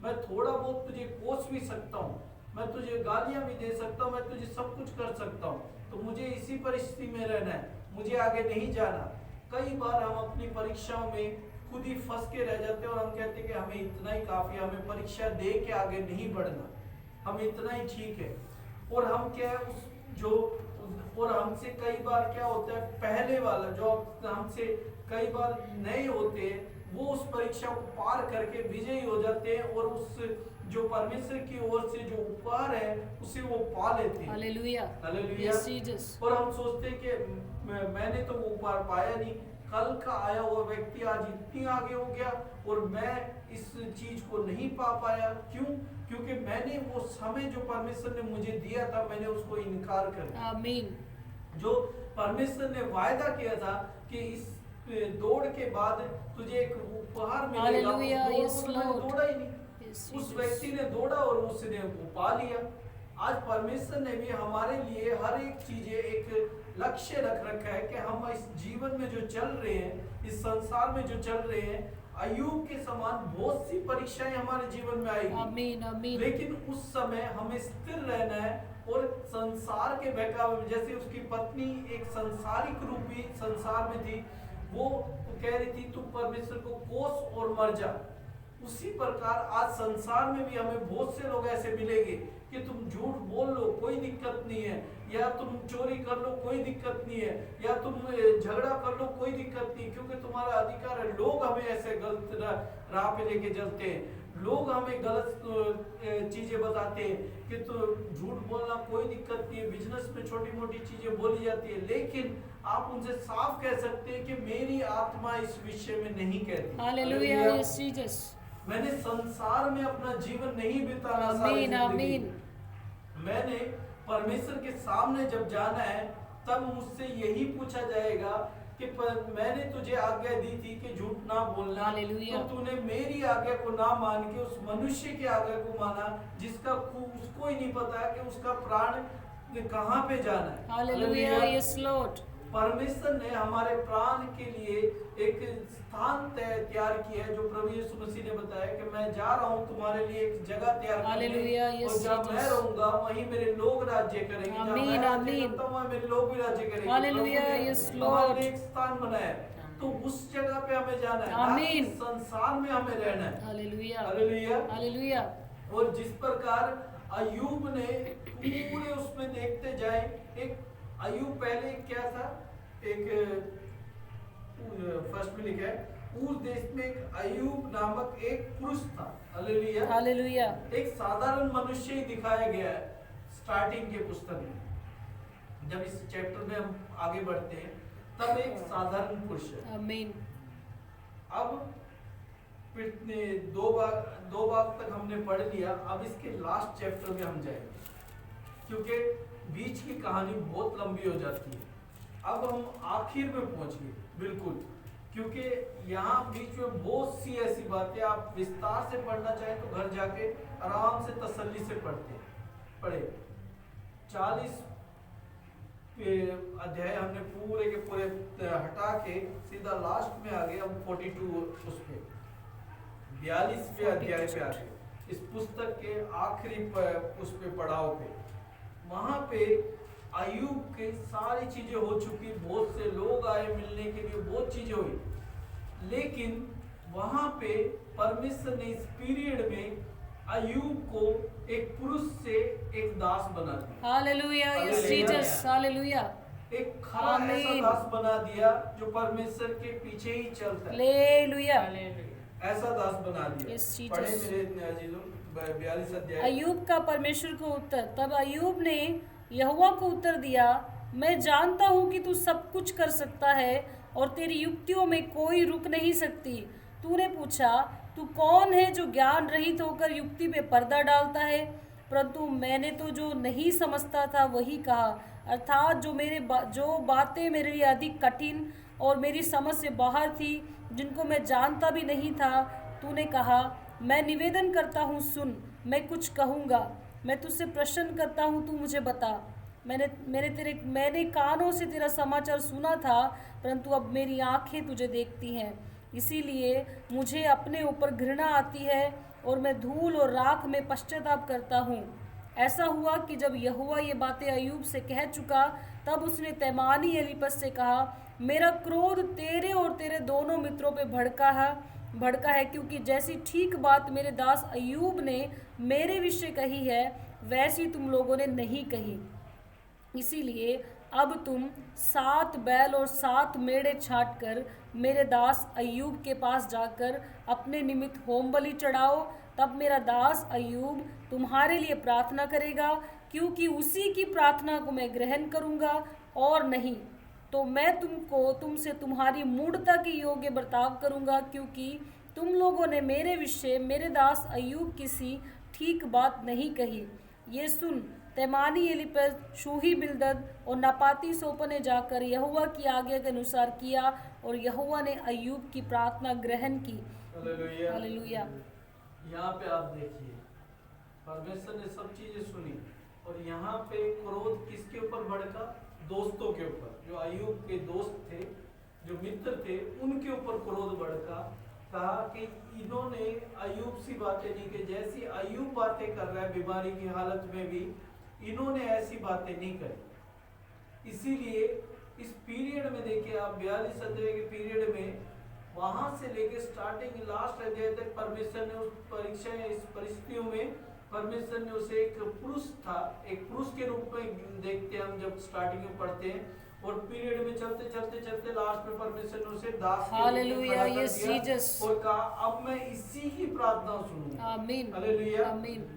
[SPEAKER 1] मैं थोड़ा बहुत तुझे कोस भी सकता हूँ, मैं तुझे गालियां भी दे सकता हूँ, मैं तुझे सब कुछ कर सकता हूँ, तो मुझे इसी परिस्थिति में रहना है, मुझे आगे नहीं जाना। कई बार हम अपनी परीक्षाओं में खुद ही फंस के रह जाते हैं और हम कहते हैं कि हमें इतना ही काफी है, हमें परीक्षा दे के आगे नहीं बढ़ना, हम इतना ही ठीक है। और हम क्या है उस जो और हमसे कई बार क्या होता है, पहले वाला जो हमसे कई बार नए होते हैं वो उस परीक्षा को पार करके विजयी हो जाते हैं और उस जो परमेश्वर की ओर से जो उपहार है उसे वो पा लेते हैं।
[SPEAKER 2] हालेलुया।
[SPEAKER 1] हालेलुया।
[SPEAKER 2] Yes Jesus.
[SPEAKER 1] और हम सोचते हैं कि मैंने तो वो उपहार पाया नहीं, कल का आया हुआ व्यक्ति आज इतनी आगे हो गया और मैं इस चीज को नहीं पा पाया। क्यों? क्योंकि मैंने वो समय जो परमेश्वर ने मुझे दिया था मैंने उसको इनकार कर दिया।
[SPEAKER 2] आमीन।
[SPEAKER 1] जो परमेश्वर ने वायदा किया था कि इस दौड़ के बाद तुझे एक उपहार मिलेगा,
[SPEAKER 2] हालेलुया।
[SPEAKER 1] उस दौड़ को मैंने दौड़ा ही नहीं,
[SPEAKER 2] यस
[SPEAKER 1] उस
[SPEAKER 2] जीसस।
[SPEAKER 1] व्यक्ति ने दौड़ा और उसने वो पा लिया। आज परमेश्वर ने भी हमारे लिए हर एक चीज एक लक्ष्य रख रखा है कि हम इस जीवन में जो चल रहे हैं, इस संसार में जो चल रहे हैं, अय्यूब के समान बहुत सी परीक्षाएं हमारे जीवन में आएगी।
[SPEAKER 2] आमीन आमीन।
[SPEAKER 1] लेकिन उस समय हमें स्थिर रहना है और संसार के बहकावे में, जैसे उसकी पत्नी एक संसारिक रूपी संसार में थी, वो कह रही थी तू परमेश्वर को कोस और मर जा, उसी प्रकार आज संसार में भी हमें बहुत से लोग ऐसे मिलेंगे कि तुम झूठ बोल लो कोई दिक्कत नहीं है, या तुम चोरी कर लो कोई दिक्कत नहीं है, या तुम झगड़ा कर लो कोई दिक्कत नहीं, क्योंकि तुम्हारा अधिकार है। लोग हमें ऐसे गलत राह पे लेके चलते हैं, लोग हमें गलत चीजें बताते हैं कि तो झूठ बोलना कोई दिक्कत नहीं है, बिजनेस में छोटी मोटी चीजें बोली जाती है, लेकिन आप उनसे साफ कह सकते हैं कि मेरी आत्मा इस विषय में नहीं कहती।
[SPEAKER 2] हालेलुया। Yes Jesus.
[SPEAKER 1] मैंने संसार में अपना जीवन नहीं बिताना,
[SPEAKER 2] आमीन आमीन।
[SPEAKER 1] मैंने परमेश्वर के सामने जब जाना है तब मुझसे यही पूछा जाएगा कि मैंने तुझे आज्ञा दी थी कि झूठ ना बोलना,
[SPEAKER 2] हालेलुया।
[SPEAKER 1] तो तूने मेरी आज्ञा को ना मान के उस मनुष्य की आज्ञा को माना जिसका उसको ही नहीं पता है कि उसका प्राण कहाँ पे जाना है।
[SPEAKER 2] हालेलुया। Yes Lord.
[SPEAKER 1] परमेश्वर ने हमारे प्राण के लिए एक स्थान तैयार किया है, जो प्रभु यीशु मसीह ने बताया कि मैं जा रहा हूँ तुम्हारे लिए एक जगह तैयार करने, और जब मैं रहूंगा वहीं मेरे लोग राज्य करेंगे,
[SPEAKER 2] आमीन आमीन।
[SPEAKER 1] वहाँ मेरे लोग भी राज्य करेंगे।
[SPEAKER 2] हालेलुया। Yes Lord.
[SPEAKER 1] एक स्थान बनाया तो उस जगह पे हमें जाना है,
[SPEAKER 2] आमीन।
[SPEAKER 1] संसार में हमें रहना है।
[SPEAKER 2] Hallelujah
[SPEAKER 1] hallelujah.
[SPEAKER 2] हालेलुया।
[SPEAKER 1] और जिस प्रकार अय्यूब ने पूरे उसमें देखते जाए, एक अय्यूब पहले क्या था, एक फर्स्ट में लिखा है उस देश में एक अय्यूब नामक एक पुरुष था। हालेलुया।
[SPEAKER 2] हालेलुया।
[SPEAKER 1] एक साधारण मनुष्य ही दिखाया गया है स्टार्टिंग के पुस्तक में। जब इस चैप्टर में हम आगे बढ़ते हैं तब एक साधारण पुरुष है।
[SPEAKER 2] आमीन।
[SPEAKER 1] अब फिर दो भाग तक हमने पढ़ लिया। अब इसके लास्ट चैप्टर में हम जाएंगे, क्योंकि बीच की कहानी बहुत लंबी हो जाती है। अब हम आखिर में पहुंच गए बिल्कुल, क्योंकि यहाँ बीच में बहुत सी ऐसी बातें आप विस्तार से पढ़ना चाहें तो घर जाके आराम से तसल्ली से पढ़े। 40 अध्याय हमने पूरे के पूरे हटा के सीधा लास्ट में आ गए। हम 42 उस पे 42वें अध्याय पे आ गए, इस पुस्तक के आखिरी उस पे पड़ाव पे। वहां पे अय्यूब की सारी चीजें हो चुकी, बहुत से लोग आए मिलने के लिए, बहुत चीजें हुई, लेकिन वहां पे परमेश्वर ने इस पीरियड में अय्यूब को एक पुरुष से एक दास बना दिया।
[SPEAKER 2] Hallelujah, yes Jesus, hallelujah.
[SPEAKER 1] एक खरा ऐसा दास बना दिया जो परमेश्वर के पीछे ही चलता है।
[SPEAKER 2] हालेलुया,
[SPEAKER 1] ऐसा दास बना दिया।
[SPEAKER 2] Yes, Jesus.
[SPEAKER 1] पढ़े मेरे अजीजों 42 अध्याय।
[SPEAKER 2] अय्यूब का परमेश्वर को उत्तर। तब अय्यूब ने यहोवा को उत्तर दिया, मैं जानता हूँ कि तू सब कुछ कर सकता है और तेरी युक्तियों में कोई रुक नहीं सकती। तूने पूछा, तू कौन है जो ज्ञान रहित होकर युक्ति पे पर्दा डालता है? परंतु मैंने तो जो नहीं समझता था वही कहा, अर्थात जो बातें मेरे लिए अधिक कठिन और मेरी समझ से बाहर थी, जिनको मैं जानता भी नहीं था। तूने कहा, मैं निवेदन करता हूँ, सुन, मैं कुछ कहूँगा। मैं तुझसे प्रश्न करता हूँ, तू मुझे बता। मैंने कानों से तेरा समाचार सुना था, परंतु अब मेरी आंखें तुझे देखती हैं। इसीलिए मुझे अपने ऊपर घृणा आती है और मैं धूल और राख में पश्चाताप करता हूँ। ऐसा हुआ कि जब यहोवा ये बातें अय्यूब से कह चुका, तब उसने तेमानी एलीपज से कहा, मेरा क्रोध तेरे और तेरे दोनों मित्रों पे भड़का है, क्योंकि जैसी ठीक बात मेरे दास अय्यूब ने मेरे विषय कही है, वैसी तुम लोगों ने नहीं कही। इसीलिए अब तुम 7 बैल और 7 मेढ़े छाट कर मेरे दास अय्यूब के पास जाकर अपने निमित्त होम बलि चढ़ाओ। तब मेरा दास अय्यूब तुम्हारे लिए प्रार्थना करेगा, क्योंकि उसी की प्रार्थना को मैं ग्रहण करूँगा और नहीं तो मैं तुमसे तुम्हारी मूढ़ता के योग्य बर्ताव करूँगा, क्योंकि तुम लोगों ने मेरे विषय मेरे दास अय्यूब किसी ठीक बात नहीं कही। ये सुन, तेमानी एलीपज, शूही बिल्दद और नपाती सोपा ने जाकर यहोवा की आज्ञा के अनुसार किया और यहोवा ने अय्यूब की प्रार्थना ग्रहण की। हालेलुया।
[SPEAKER 1] यहाँ पे आप देखिए, परमेश्वर ने सब चीजें सुनी और यहाँ पे क्रोध किसके ऊपर भड़का? दोस्तों के ऊपर, जो अय्यूब के दोस्त थे, जो मित्र थे, उनके ऊपर क्रोध भड़का। कहा कि इन्होंने अय्यूब सी बातें नहीं की, जैसी अय्यूब बातें कर रहा है बीमारी की हालत में भी, इन्होंने ऐसी बातें नहीं करी। इसीलिए इस पीरियड में देखिए आप 42 अध्याय के पीरियड में वहां से लेके स्टार्टिंग लास्ट अध्याय तक परमेश्वर ने उस परीक्षा या इस परिस्थितियों में परमेश्वर ने उसे एक पुरुष था, एक पुरुष के रूप में देखते हैं हम जब स्टार्टिंग में पढ़ते हैं, और पीरियड में चलते लास्ट में परमेश्वर ने उसे दास
[SPEAKER 2] हालेलुया, यस जीसस,
[SPEAKER 1] और कहा अब मैं इसी की प्रार्थना सुनूंगा।
[SPEAKER 2] आमीन,
[SPEAKER 1] हालेलुया,
[SPEAKER 2] आमीन।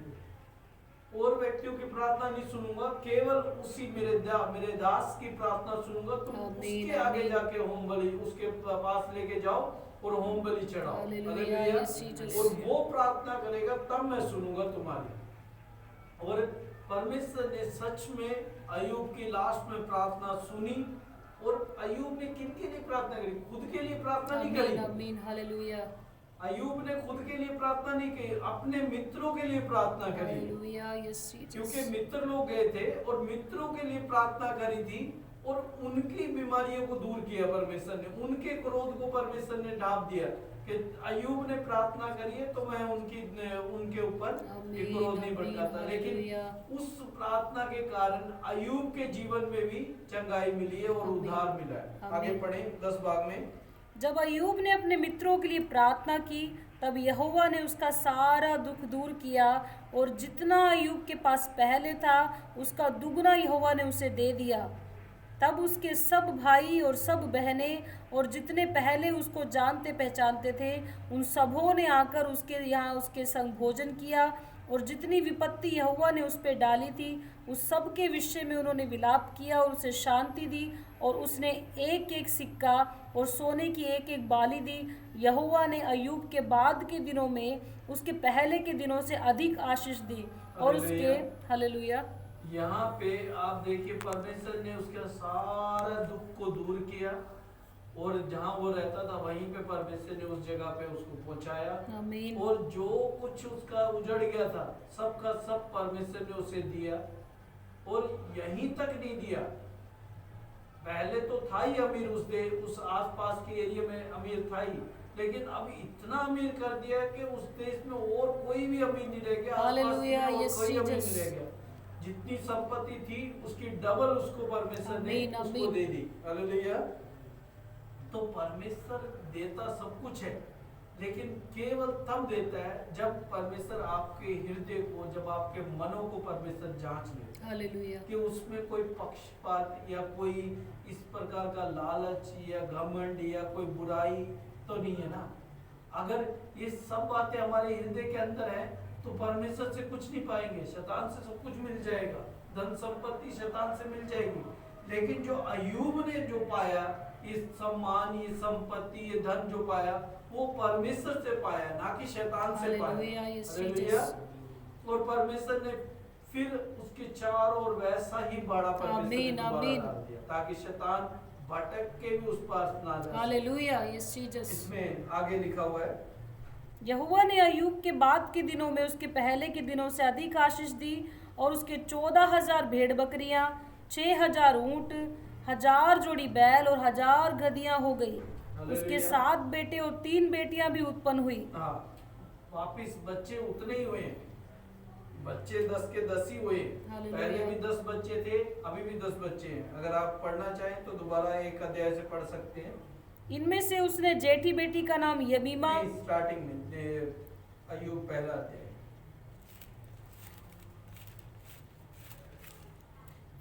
[SPEAKER 1] और व्यक्तियों की प्रार्थना नहीं सुनूंगा, केवल उसी मेरे दास की प्रार्थना सुनूंगा। तुम उसके आगे जाके होम बलि उसके पास लेके जाओ और होम बलि चढ़ाओ। हालेलुया, और वो प्रार्थना करेगा तब मैं सुनूंगा तुम्हारी। और परमेश्वर ने सच में अय्यूब की लास्ट में प्रार्थना सुनी। और अय्यूब ने किनके लिए प्रार्थना करी? खुद के लिए प्रार्थना नहीं करी।
[SPEAKER 2] आमीन, हालेलुया।
[SPEAKER 1] अय्यूब ने खुद के लिए प्रार्थना नहीं की, अपने मित्रों के लिए प्रार्थना करी।
[SPEAKER 2] Hallelujah, yes Jesus.
[SPEAKER 1] क्योंकि मित्र लोग गए थे और मित्रों के लिए प्रार्थना करी थी और उनकी बीमारियों को दूर किया परमेश्वर ने, उनके क्रोध को परमेश्वर ने ढांप दिया कि अय्यूब ने प्रार्थना करी है तो मैं उनके ऊपर क्रोध नहीं भड़काता। लेकिन उस प्रार्थना के कारण अय्यूब के जीवन में भी चंगाई मिली है और उद्धार मिला है। आगे पढ़े 10 भाग में।
[SPEAKER 2] जब अय्यूब ने अपने मित्रों के लिए प्रार्थना की, तब यहोवा ने उसका सारा दुख दूर किया और जितना अय्यूब के पास पहले था उसका दुगना यहोवा ने उसे दे दिया। तब उसके सब भाई और सब बहनें और जितने पहले उसको जानते पहचानते थे, उन सबों ने आकर उसके यहाँ उसके संग भोजन किया और जितनी विपत्ति यहोवा ने उस पर डाली थी उस सब के विषय में उन्होंने विलाप किया और उसे शांति दी और उसने एक एक सिक्का और सोने की एक एक बाली दी। यहोवा ने अय्यूब के बाद के दिनों में उसके पहले के दिनों से अधिक आशीष दी और उसके हालेलुया।
[SPEAKER 1] यहाँ पे आप देखिए परमेश्वर ने उसका सारा दुख को दूर किया और जहाँ वो रहता था वहीं पे परमेश्वर ने उस जगह पे उसको पहुंचाया।
[SPEAKER 2] आमीन।
[SPEAKER 1] और जो कुछ उसका उजड़ गया था सबका सब परमेश्वर ने उसे दिया। और यहीं तक नहीं दिया, पहले तो था ही अमीर, उस आसपास के एरिया में अमीर था ही, लेकिन अब इतना अमीर कर दिया कि उस देश में और कोई भी अमीर नहीं रह गया,
[SPEAKER 2] हालेलुया,
[SPEAKER 1] आसपास
[SPEAKER 2] यस
[SPEAKER 1] कोई अमीर
[SPEAKER 2] जीसस।
[SPEAKER 1] नहीं रह गया। जितनी संपत्ति थी उसकी डबल उसको परमेश्वर ने
[SPEAKER 2] आमीन,
[SPEAKER 1] उसको
[SPEAKER 2] आमीन।
[SPEAKER 1] दे दी। हालेलुया। तो परमेश्वर देता सब कुछ है, लेकिन केवल तब देता है जब परमेश्वर आपके हृदय को, जब आपके मनों को परमेश्वर जांच ले
[SPEAKER 2] हालेलुया।
[SPEAKER 1] कि उसमें कोई पक्षपात या कोई इस प्रकार का लालच या घमंड या कोई बुराई तो नहीं है ना। अगर ये सब बातें हमारे हृदय के अंदर है तो परमेश्वर से कुछ नहीं पाएंगे, शैतान से सब कुछ मिल जाएगा, धन संपत्ति शैतान से मिल जाएगी। लेकिन जो अय्यूब ने जो पाया, ये सम्मान, ये संपत्ति, ये धन जो पाया, वो परमेश्वर से पाया, ना कि शैतान से पाया।
[SPEAKER 2] Hallelujah, yes
[SPEAKER 1] hallelujah.
[SPEAKER 2] जीसस।
[SPEAKER 1] और परमेश्वर ने फिर उसके चारों ओर वैसा ही बड़ा परमेश्वर ने
[SPEAKER 2] आमीन,
[SPEAKER 1] दोबारा
[SPEAKER 2] आमीन।
[SPEAKER 1] डाल दिया, ताकि शैतान भटक के भी उस पार ना जा।
[SPEAKER 2] Hallelujah, yes Jesus.
[SPEAKER 1] इसमें आगे लिखा हुआ है,
[SPEAKER 2] यहोवा ने अय्यूब के बाद के दिनों में उसके पहले के दिनों से अधिक आशीष दी और उसके 14,000 भेड़ बकरियां, 6,000 ऊंट, 1,000 जोड़ी बैल और 1,000 गदहियां हो गई। उसके 7 बेटे और 3 बेटियां भी उत्पन्न हुई।
[SPEAKER 1] हाँ, वापिस बच्चे उतने ही हुए, बच्चे 10 के 10 ही हुए।
[SPEAKER 2] हालेलुया।
[SPEAKER 1] पहले भी 10 बच्चे थे, अभी भी 10 बच्चे हैं। अगर आप पढ़ना चाहें तो दोबारा एक अध्याय से पढ़ सकते हैं।
[SPEAKER 2] इनमें से उसने जेठी बेटी का नाम यमीमा,
[SPEAKER 1] स्टार्टिंग में अय्यूब पहला अध्याय।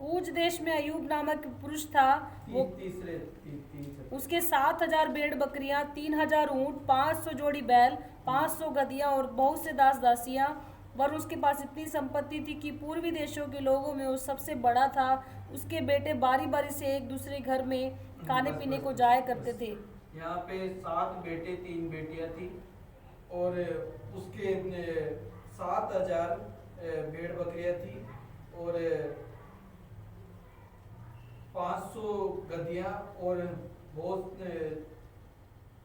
[SPEAKER 2] ऊज देश में अय्यूब नामक पुरुष था। वो
[SPEAKER 1] तीसरे
[SPEAKER 2] उसके 7,000 भेड़ बकरियां, 3,000 ऊंट, 500 जोड़ी बैल, 500 गदहियां और बहुत से दास दासियां। वरन उसके पास इतनी संपत्ति थी कि पूर्वी देशों के लोगों में वो सबसे बड़ा था। उसके बेटे बारी बारी से एक दूसरे घर में खाने पीने को जाया करते थे।
[SPEAKER 1] यहाँ पे 7 बेटे 3 बेटियां थी और उसके 7,000 भेड़ बकरियां थी और 500 गदहियां और बहुत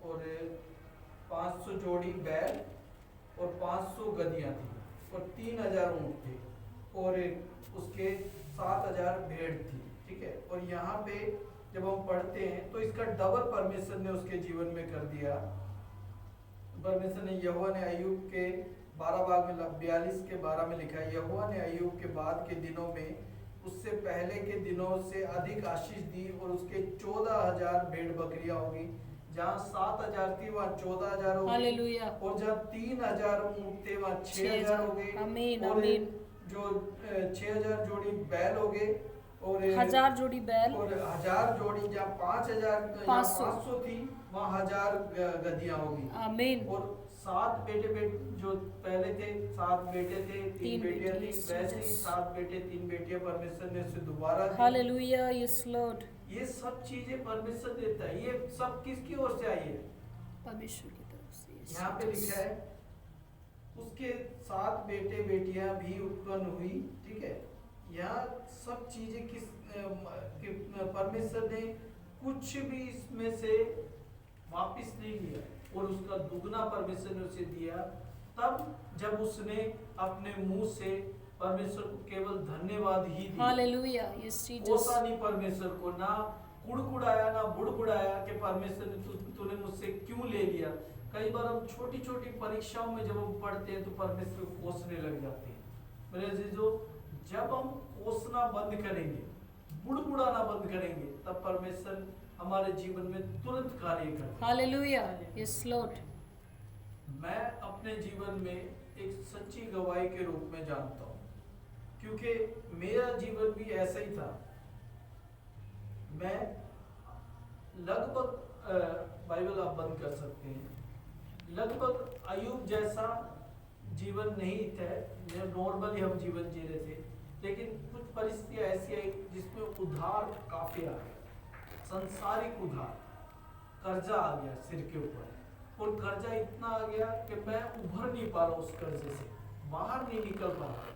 [SPEAKER 1] और 500 जोड़ी बैल और 500 गदहियां थी और 3,000 ऊँट थे और उसके 7,000 भेड़ थी। ठीक है। और यहाँ पे जब हम पढ़ते हैं तो इसका डबल परमेश्वर ने उसके जीवन में कर दिया। परमेश्वर ने, यहोवा ने अय्यूब के 12 भाग में 42 के 12 में लिखा है, यहोवा ने अय्यूब के बाद के दिनों में उससे पहले के दिनों से अधिक आशीष दी और उसके 14,000 भेड़ बकरियां होगी। जहाँ 7,000 थी वहाँ 14,000 हो गई और जहाँ 3,000 ऊँट थे वहाँ 6,000 हो गए।
[SPEAKER 2] आमीन,
[SPEAKER 1] और
[SPEAKER 2] आमीन।
[SPEAKER 1] जो 6,000 जोड़ी बैल हो गए और
[SPEAKER 2] 1,000 जोड़ी बैल
[SPEAKER 1] और 1,000 जोड़ी, जहाँ 5,000 थी वहाँ 1,000 गदहियां होगी।
[SPEAKER 2] आमीन।
[SPEAKER 1] और 7 बेटे जो पहले थे, 7 बेटे थे 3 बेटियां थी, वैसे ही 7 बेटे 3 बेटियां परमेश्वर ने उसे दोबारा दी।
[SPEAKER 2] Hallelujah, yes Lord.
[SPEAKER 1] ये सब चीजें परमेश्वर देता है। ये सब किसकी ओर से आई है?
[SPEAKER 2] परमेश्वर की तरफ से।
[SPEAKER 1] यहाँ पे लिखा है उसके 7 बेटे बेटियां भी उत्पन्न हुई। ठीक है। यहाँ सब चीजें किस परमेश्वर ने कुछ भी इसमें से वापिस नहीं लिया और उसका दुगना परमेश्वर ने उसे दिया। तब जब उसने अपने मुंह से परमेश्वर को केवल धन्यवाद ही दिया।
[SPEAKER 2] Hallelujah, yes Jesus.
[SPEAKER 1] कोसा नहीं परमेश्वर को, ना कुड़कुड़ाया ना बुड़बुड़ाया कि परमेश्वर ने तूने मुझसे क्यों ले लिया। कई बार हम छोटी छोटी परीक्षाओं में जब हम पढ़ते हैं तो परमेश्वर को कोसने लग जाते हैं। मेरे अजीजों, जब हम कोसना बंद करेंगे, बुड़बुड़ाना बंद करेंगे, तब परमेश्वर हमारे जीवन में तुरंत कार्य करता है।
[SPEAKER 2] Hallelujah, yes Lord.
[SPEAKER 1] मैं अपने जीवन में एक सच्ची गवाही के रूप में जानता हूँ, क्योंकि मेरा जीवन भी ऐसा ही था। मैं लगभग बाइबल आप बंद कर सकते हैं, लगभग अय्यूब जैसा जीवन नहीं था। नॉर्मली हम जीवन जी रहे थे, लेकिन कुछ परिस्थितियां ऐसी आई जिसमें उधार काफी आ गया। संसारिक उधार, कर्जा आ गया सिर के ऊपर, और कर्जा इतना आ गया कि मैं उभर नहीं पा रहा, उस कर्जे से बाहर नहीं निकल पा रहा।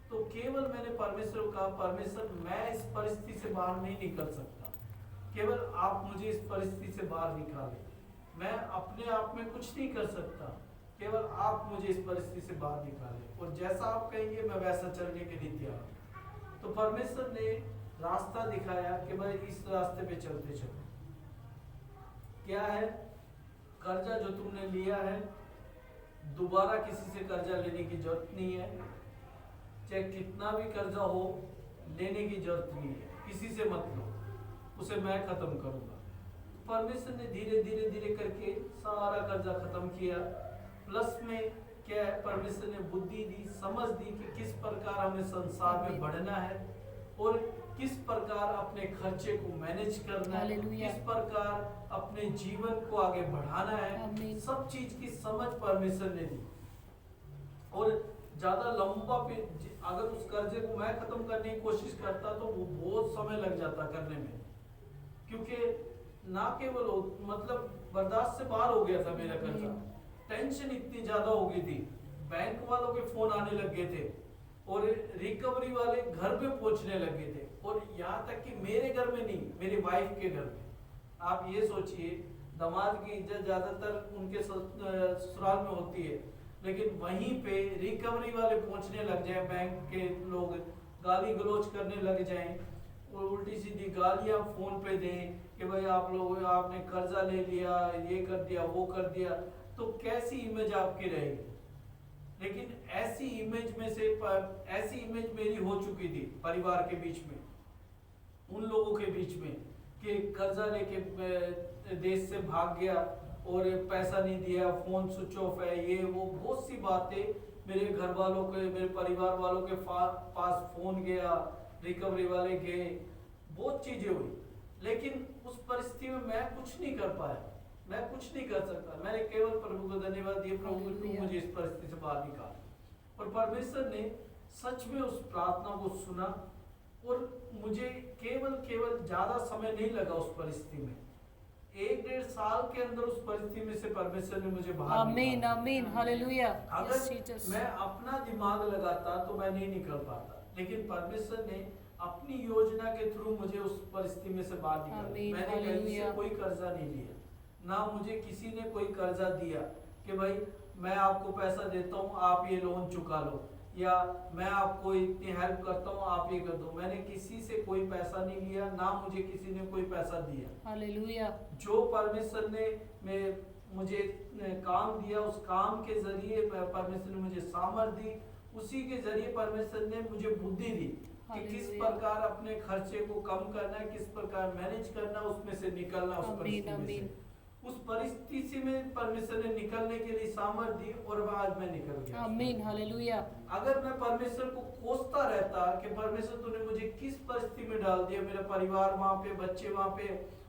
[SPEAKER 1] तो केवल मैंने परमेश्वर को कहा, परमेश्वर मैं इस परिस्थिति से बाहर नहीं निकल सकता, केवल आप मुझे इस परिस्थिति से बाहर निकालें। मैं अपने आप में कुछ नहीं कर सकता, केवल आप मुझे इस परिस्थिति से बाहर निकालें, और जैसा आप कहेंगे मैं वैसा चलने के लिए तैयार हूं। तो परमेश्वर ने रास्ता दिखाया कि भाई इस रास्ते पे चलते चलो। क्या है? कर्जा जो तुमने लिया है, दोबारा किसी से कर्जा लेने की जरूरत नहीं है, चाहे कितना भी कर्जा हो लेने की जरूरत नहीं है, किसी से मत लो, उसे मैं खत्म करूंगा। परमेश्वर ने धीरे धीरे धीरे करके सारा कर्जा खत्म किया। प्लस में क्या है, परमेश्वर ने बुद्धि दी, समझ दी कि किस प्रकार हमें संसार में बढ़ना है और किस प्रकार अपने खर्चे को मैनेज करना है, किस प्रकार अपने जीवन को आगे बढ़ाना है, सब चीज की समझ परमेश्वर ने दी। और ज्यादा लंबा अगर उस कर्जे को मैं खत्म करने की कोशिश करता तो वो बहुत समय लग जाता करने में, क्योंकि ना केवल मतलब बर्दाश्त से बाहर हो गया था मेरा कर्जा, टेंशन इतनी ज्यादा हो गई थी, बैंक वालों के फोन आने लग गए थे और रिकवरी वाले घर पे पहुंचने लगे थे, और यहाँ तक कि मेरे घर में नहीं, मेरी वाइफ के घर में। आप ये सोचिए, दामाद की इज्जत ज्यादातर उनके ससुराल में होती है, लेकिन वहीं पे रिकवरी वाले पहुंचने लग जाए, बैंक के लोग गाली गलौज करने लग जाएं और उल्टी सीधी गालियां फोन पे दें कि भाई आप लोग आपने कर्जा ले लिया, ये कर दिया, वो कर दिया, तो कैसी इमेज आपकी रहेगी। लेकिन ऐसी इमेज में से ऐसी इमेज मेरी हो चुकी थी परिवार के बीच में, उन लोगों के बीच में, कि कर्जा लेके देश से भाग गया और पैसा नहीं दिया, फोन स्विच ऑफ है, ये वो बहुत सी बातें मेरे घर वालों के, मेरे परिवार वालों के पास फोन गया, रिकवरी वाले गए, बहुत चीजें हुई। लेकिन उस परिस्थिति में मैं कुछ नहीं कर पाया, मैं कुछ नहीं कर सकता। मैंने केवल प्रभु को धन्यवाद दिया, प्रभु तू मुझे इस परिस्थिति से बाहर निकाल। और परमेश्वर ने सच में उस प्रार्थना को सुना और मुझे केवल ज्यादा समय नहीं लगा उस परिस्थिति में, 1-1.5 साल के अंदर उस परिस्थिति में से परमेश्वर ने मुझे बाहर
[SPEAKER 2] आमीन आमीन हालेलुया।
[SPEAKER 1] अगर मैं अपना दिमाग लगाता तो मैं नहीं निकल पाता, लेकिन परमेश्वर ने अपनी योजना के थ्रू मुझे उस परिस्थिति में से बाहर निकाला। मैंने कहीं से कोई कर्जा नहीं लिया, ना मुझे किसी ने कोई कर्जा दिया कि भाई मैं आपको पैसा देता हूँ आप ये लोन चुका लो, या मैं आपको इतनी हेल्प करता हूँ आप ये कर दो। मैंने किसी से कोई पैसा नहीं लिया, ना मुझे किसी ने कोई पैसा दिया। हालेलुया। जो परमेश्वर ने मुझे काम दिया, उस काम के जरिए परमेश्वर ने मुझे सामर्थ्य दी, उसी के जरिए परमेश्वर ने मुझे बुद्धि दी कि किस प्रकार अपने खर्चे को कम करना है, किस प्रकार मैनेज करना, उसमें से निकलना, उस परिस्थिति से। उस परिस्थिति में परमेश्वर ने निकलने के लिए सामर्थ्य दी और आज मैं निकल गया। आमीन हालेलुया। अगर मैं परमेश्वर को कोसता रहता कि परमेश्वर तूने मुझे किस परिस्थिति में डाल दिया, मेरा परिवार वहां पे, बच्चे वहां पे,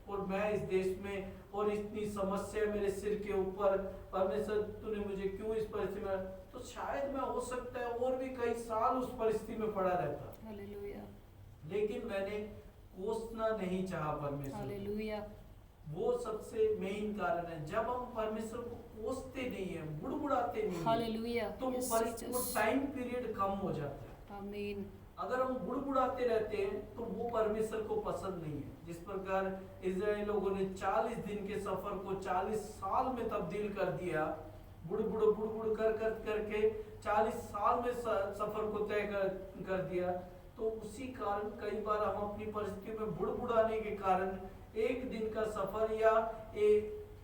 [SPEAKER 1] और मैं इस देश में, और इतनी समस्या मेरे सिर के ऊपर, परमेश्वर तूने मुझे क्यों इस परिस्थिति में, तो शायद मैं हो सकता है और भी कई साल उस परिस्थिति में पड़ा रहता। हालेलुया। लेकिन मैंने कोसना नहीं चाहा परमेश्वर। हालेलुया। वो सबसे मेन कारण है। जब हम परमेश्वर को कोसते नहीं है, बुड़बुड़ाते नहीं है, तो वो टाइम पीरियड कम हो जाता है। आमीन। अगर हम बुड़बुड़ाते रहते हैं तो वो परमेश्वर को पसंद नहीं है। जिस प्रकार इजराइल लोगों ने 40 दिन के सफर को 40 साल में तब्दील कर दिया, बुड़बुड़ करके 40 साल में सफर को तय कर दिया, तो उसी कारण कई बार हम अपनी परिस्थिति में बुड़बुड़ाने के कारण एक दिन का सफर या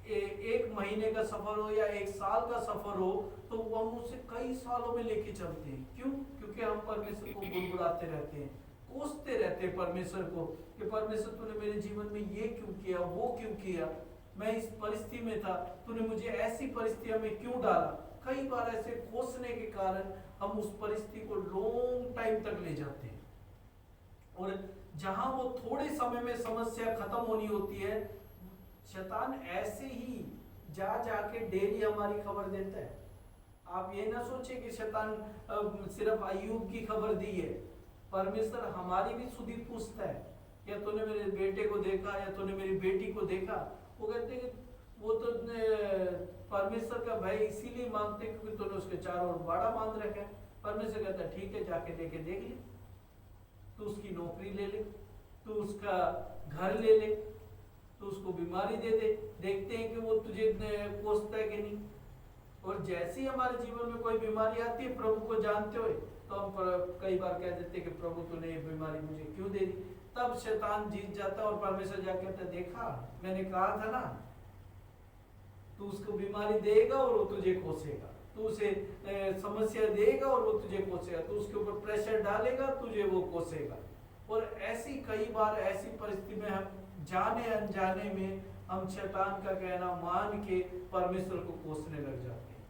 [SPEAKER 1] एक महीने का सफर हो या 1 साल का सफर हो, तो हम उसे कई सालों में लेके चलते हैं। क्यों? क्योंकि हम परमेश्वर को बुड़बुड़ाते रहते हैं, कोसते रहते हैं परमेश्वर को कि परमेश्वर तूने मेरे जीवन में ये क्यों किया, वो क्यों किया, मैं इस परिस्थिति में था, तूने मुझे ऐसी परिस्थितियों में क्यों डाला। कई बार ऐसे कोसने के कारण हम उस परिस्थिति को लॉन्ग टाइम तक ले जाते हैं, और जहां वो थोड़े समय में समस्या खत्म होनी होती है, शैतान ऐसे ही जाके डेली हमारी खबर देता है। आप ये ना सोचे कि शैतान सिर्फ अय्यूब की खबर दी है, परमेश्वर हमारी भी सुधि पूछता है। या तूने मेरे बेटे को देखा, या तूने मेरी बेटी को देखा। वो कहते हैं कि वो तो परमेश्वर का भय इसीलिए मांगते क्योंकि तूने उसके चारों ओर बाड़ा बांध रखा है। परमेश्वर कहता है ठीक है, जाके लेके देख ले, तू उसकी नौकरी ले ले, तू उसका घर ले ले, तू उसको बीमारी दे दे, देखते हैं कि वो तुझे कोसता है कि नहीं। और जैसे ही हमारे जीवन में कोई बीमारी आती है प्रभु को जानते हुए, तो हम कई बार कह देते हैं कि प्रभु तूने ये बीमारी मुझे क्यों दे दी। तब शैतान जीत जाता है और परमेश्वर जाके कहता है देखा, मैंने कहा था ना, तू उसको बीमारी देगा और वो तुझे कोसेगा, तू उसे समस्या देगा और वो तुझे कोसेगा, तू उसके ऊपर प्रेशर डालेगा, तुझे वो कोसेगा। और ऐसी कई बार ऐसी परिस्थिति में हम जाने अनजाने में हम शैतान का कहना मान के परमेश्वर को कोसने लग जाते हैं,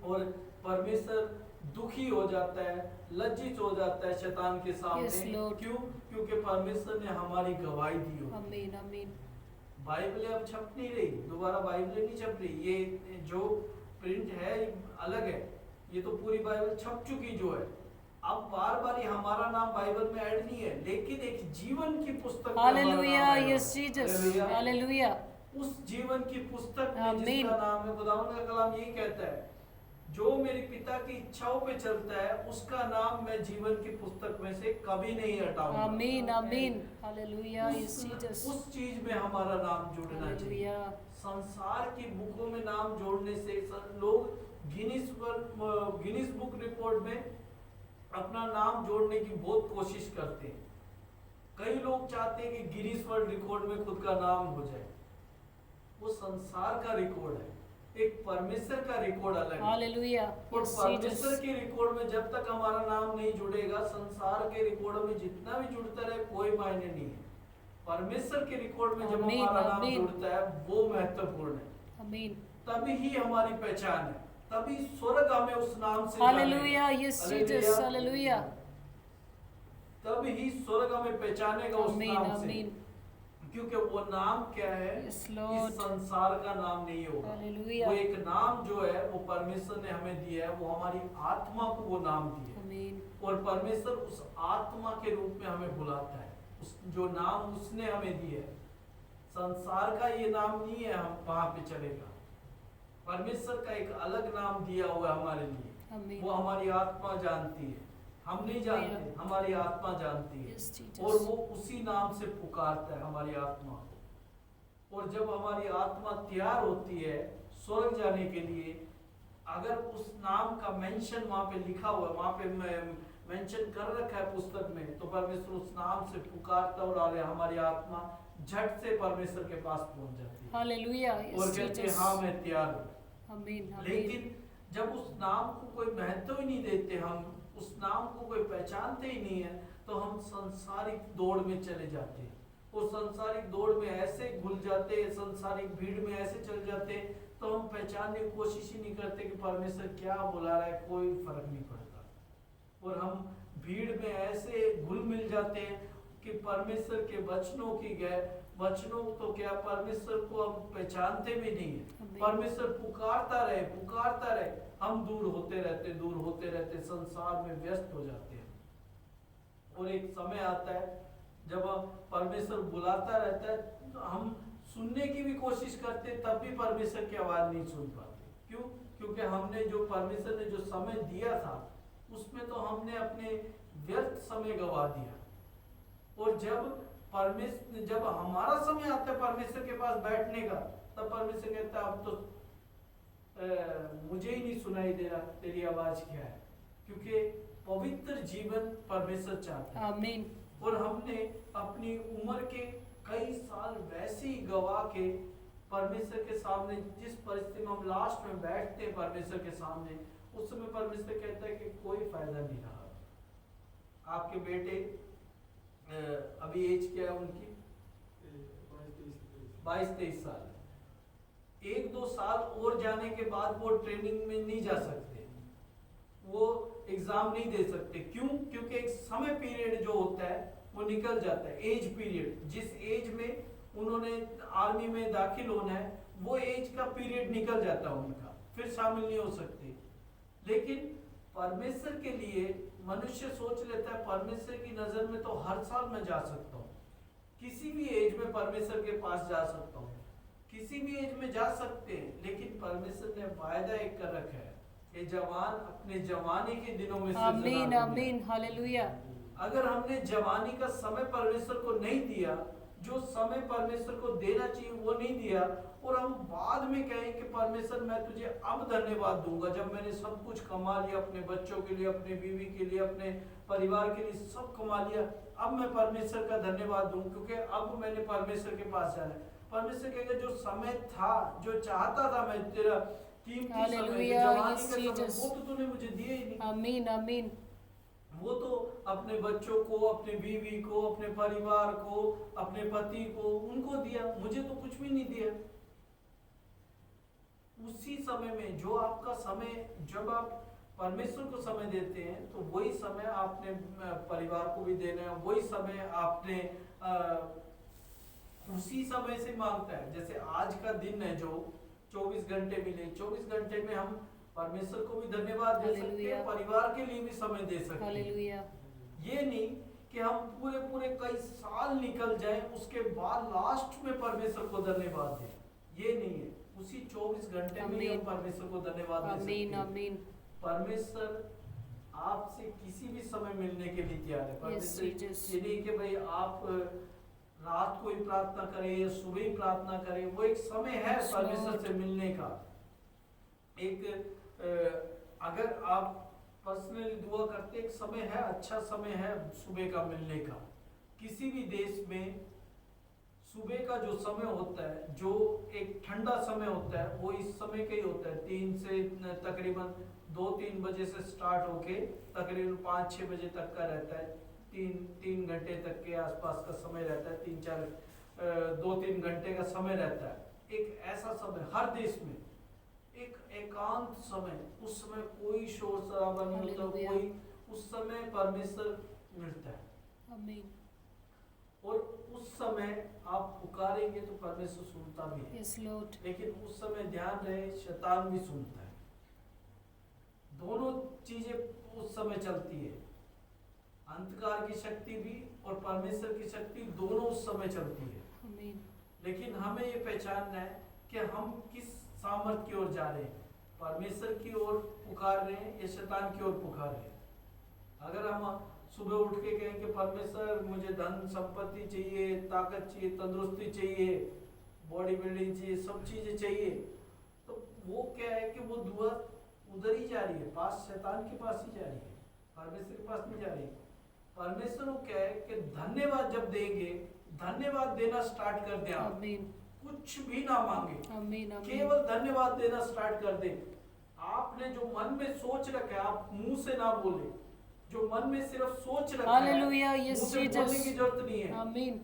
[SPEAKER 1] और परमेश्वर दुखी हो जाता है, लज्जित हो जाता है शैतान के सामने। क्यों? क्योंकि परमेश्वर ने हमारी गवाही दी हो।
[SPEAKER 2] आमीन आमीन।
[SPEAKER 1] बाइबलें अब छप नहीं रही, दोबारा बाइबलें नहीं छप रही। ये जो प्रिंट है ये अलग है, ये तो पूरी बाइबल छप चुकी जो है। अब बार बार ये हमारा नाम बाइबल में ऐड नहीं है, लेकिन एक जीवन की पुस्तक में
[SPEAKER 2] हालेलुया, यस जीसस, हालेलुया।
[SPEAKER 1] उस जीवन की पुस्तक में जिसका नाम है, खुदावंद का कलाम यही कहता है, जो मेरे पिता की इच्छाओं पे चलता है उसका नाम मैं जीवन की पुस्तक में से कभी नहीं हटाऊंगा।
[SPEAKER 2] आमीन आमीन, हालेलुया, यस जीसस।
[SPEAKER 1] उस चीज में हमारा नाम जुड़ना चाहिए। संसार की बुकों में नाम जोड़ने से लोग गिनीज बुक रिपोर्ट में अपना नाम जोड़ने की बहुत कोशिश करते हैं। कई लोग चाहते हैं कि गिनीज वर्ल्ड रिकॉर्ड में खुद का नाम हो जाए। वो संसार का रिकॉर्ड है, एक परमेश्वर का रिकॉर्ड अलग है।
[SPEAKER 2] हालेलुया,
[SPEAKER 1] और परमेश्वर के रिकॉर्ड में जब तक हमारा नाम नहीं जुड़ेगा, संसार के रिकॉर्ड में जितना भी जुड़ता रहे कोई मायने नहीं है। परमेश्वर के रिकॉर्ड में जब हमारा नाम जुड़ता है वो महत्वपूर्ण है।
[SPEAKER 2] आमीन।
[SPEAKER 1] तभी ही हमारी पहचान है, तभी स्वर्ग हमें उस नाम से
[SPEAKER 2] हालेलुया, यस जीसस, हालेलुया।
[SPEAKER 1] तभी ही स्वर्ग हमें पहचानेगा उस नाम से, क्योंकि वो नाम क्या है, इस संसार का नाम नहीं होगा। वो एक नाम जो है वो परमेश्वर ने हमें दिया है, वो हमारी आत्मा को वो नाम दिया है, और परमेश्वर उस आत्मा के रूप में हमें बुलाता है, उस जो नाम उसने हमें दिया है। संसार का ये नाम नहीं है हम वहां पे चलेगा, परमेश्वर का एक अलग नाम दिया हुआ है हमारे लिए। वो हमारी आत्मा जानती है, हम नहीं जानते, हमारी आत्मा जानती है, और वो उसी नाम से पुकारता है हमारी आत्मा को। और जब हमारी आत्मा तैयार होती है स्वर्ग जाने के लिए, अगर उस नाम का मेंशन वहां पे लिखा हुआ है, वहां पे मेंशन कर रखा है पुस्तक में, तो परमेश्वर उस नाम से पुकारता और हमारी आत्मा झट से परमेश्वर के पास पहुंच जाती है।
[SPEAKER 2] हालेलुया,
[SPEAKER 1] और कहते हैं हाँ मैं तैयार हूँ।
[SPEAKER 2] आमीन।
[SPEAKER 1] लेकिन जब उस नाम को कोई महत्व ही नहीं देते, हम उस नाम को कोई पहचानते ही नहीं है, तो हम सांसारिक दौड़ में चले जाते हैं, और सांसारिक दौड़ में ऐसे घुल जाते हैं, सांसारिक भीड़ में ऐसे चल जाते हैं, तो हम पहचानने की कोशिश ही नहीं करते कि परमेश्वर क्या बुला रहा है, कोई फर्क नहीं पड़ता। और हम भीड़ में ऐसे घुल मिल जाते हैं कि परमेश्वर के वचनों की वचनों तो क्या, परमेश्वर को हम पहचानते भी नहीं है। परमेश्वर पुकारता रहे, हम दूर होते रहते संसार में व्यस्त हो जाते हैं। और एक समय आता है जब परमेश्वर बुलाता रहता है, तो हम सुनने की भी कोशिश करते, तब भी परमेश्वर की आवाज नहीं सुन पाते। क्यों? क्योंकि हमने जो परमेश्वर ने जो समय दिया था उसमें तो हमने अपने व्यर्थ समय गवा दिया। और जब हमारा समय आता है परमेश्वर के पास बैठने का, तब परमेश्वर कहता है अब तो मुझे ही नहीं सुनाई दे रहा तेरी आवाज क्या है, क्योंकि पवित्र जीवन परमेश्वर चाहता है।
[SPEAKER 2] आमीन।
[SPEAKER 1] और हमने अपनी उम्र के कई साल वैसे ही गवा के परमेश्वर के सामने, जिस परिस्थिति में हम लास्ट में बैठते हैं परमेश्वर के सामने, उस समय परमेश्वर कहता है कि कोई फायदा नहीं रहा। आपके बेटे अभी एज क्या है उनकी? 22-23 साल। 1-2 साल और जाने के बाद वो ट्रेनिंग में नहीं जा सकते, वो एग्जाम नहीं दे सकते। क्यों? क्योंकि एक समय पीरियड जो होता है वो निकल जाता है, एज पीरियड। जिस एज में उन्होंने आर्मी में दाखिल होना है, वो एज का पीरियड निकल जाता है उनका, फिर शामिल नहीं हो सकते। लेकिन परमेश्वर के लिए मनुष्य सोच लेता है परमेश्वर की नजर में तो हर साल मैं जा सकता हूँ, किसी भी एज में परमेश्वर के पास जा सकता हूँ, किसी भी एज में जा सकते हैं, लेकिन परमेश्वर ने वायदा एक कर रखा है, ये जवान अपने जवानी के दिनों में
[SPEAKER 2] आमीन आमीन हालेलुया।
[SPEAKER 1] अगर हमने जवानी का समय परमेश्वर को नहीं दिया, जो समय परमेश्वर को देना चाहिए वो नहीं दिया, और हम बाद में कहें कि परमेश्वर मैं तुझे अब धन्यवाद दूंगा जब मैंने सब कुछ कमा लिया, अपने बच्चों के लिए, अपने बीवी के लिए, अपने परिवार के लिए सब कमा लिया, अब मैं परमेश्वर का धन्यवाद दूं क्योंकि अब मैंने परमेश्वर के पास जाना है। परमेश्वर कहेगा जो समय था, जो चाहता था मैं तेरा कीमती समय, जवानी का समय, वो तो तूने मुझे दिया ही नहीं।
[SPEAKER 2] आमीन आमीन।
[SPEAKER 1] वो तो अपने बच्चों को, अपने बीवी को, अपने परिवार को, अपने पति को, उनको दिया, मुझे तो कुछ भी नहीं दिया। उसी समय में जो आपका समय, जब आप परमेश्वर को समय देते हैं तो वही समय आपने परिवार को भी देना है, वही समय आपने उसी समय से मांगता है। जैसे आज का दिन है जो 24 घंटे मिले, 24 घंटे में हम परमेश्वर को भी धन्यवाद दे सकते हैं, परिवार के लिए भी समय दे सकते हैं। ये नहीं कि हम पूरे पूरे कई साल निकल जाएं, उसके बाद लास्ट में परमेश्वर को धन्यवाद दें, ये नहीं है। उसी 24 घंटे में हम परमेश्वर को धन्यवाद दे सकते हैं। परमेश्वर आपसे किसी भी समय मिलने के लिए तैयार है। परमेश्वर ये नहीं कि भाई आप रात को ही प्रार्थना करें या सुबह ही प्रार्थना करें, वो एक समय है परमेश्वर से मिलने का। एक अगर आप पर्सनली दुआ करते, एक समय है, अच्छा समय है सुबह का मिलने का। किसी भी देश में सुबह का जो समय होता है, जो एक ठंडा समय होता है, वो इस समय का ही होता है। 3 से तकरीबन 2-3 बजे से स्टार्ट होके तकरीबन 5-6 बजे तक का रहता है। 3 घंटे तक के आसपास का समय रहता है, 2-3 घंटे का समय रहता है। एक ऐसा समय हर देश में, एक एकांत समय, उस समय कोई शोर शराबा नहीं होता, कोई उस समय परमेश्वर मिलता है।
[SPEAKER 2] आमीन।
[SPEAKER 1] और उस समय आप पुकारेंगे तो परमेश्वर सुनता भी है।
[SPEAKER 2] Yes Lord.
[SPEAKER 1] लेकिन उस समय ध्यान रहे, शैतान भी सुनता है। दोनों चीजें उस समय चलती है, अंधकार की शक्ति भी और परमेश्वर की शक्ति दोनों उस समय चलती है।
[SPEAKER 2] आमीन। लेकिन
[SPEAKER 1] हमें ये पहचानना है कि हम किस सामर्थ की ओर जा रहे हैं, परमेश्वर की ओर पुकार रहे हैं या शैतान की ओर पुकार रहे हैं। अगर हम सुबह उठ के कहें कि परमेश्वर मुझे धन संपत्ति चाहिए, ताकत चाहिए, तंदुरुस्ती चाहिए, बॉडी बिल्डिंग चाहिए, सब चीजें चाहिए, तो वो क्या है कि वो दुआ उधर ही जा रही है, पास शैतान के पास ही जा रही है, परमेश्वर के पास नहीं जा रही। परमेश्वर वो क्या है कि धन्यवाद जब देंगे, धन्यवाद देना स्टार्ट कर दें आप, कुछ भी ना मांगे, केवल धन्यवाद देना स्टार्ट कर दे। आपने जो मन में सोच रखा है, आप मुंह से ना बोले, जो मन में सिर्फ सोच रखा है, मुंह से बोलने की जरूरत नहीं है। आमीन।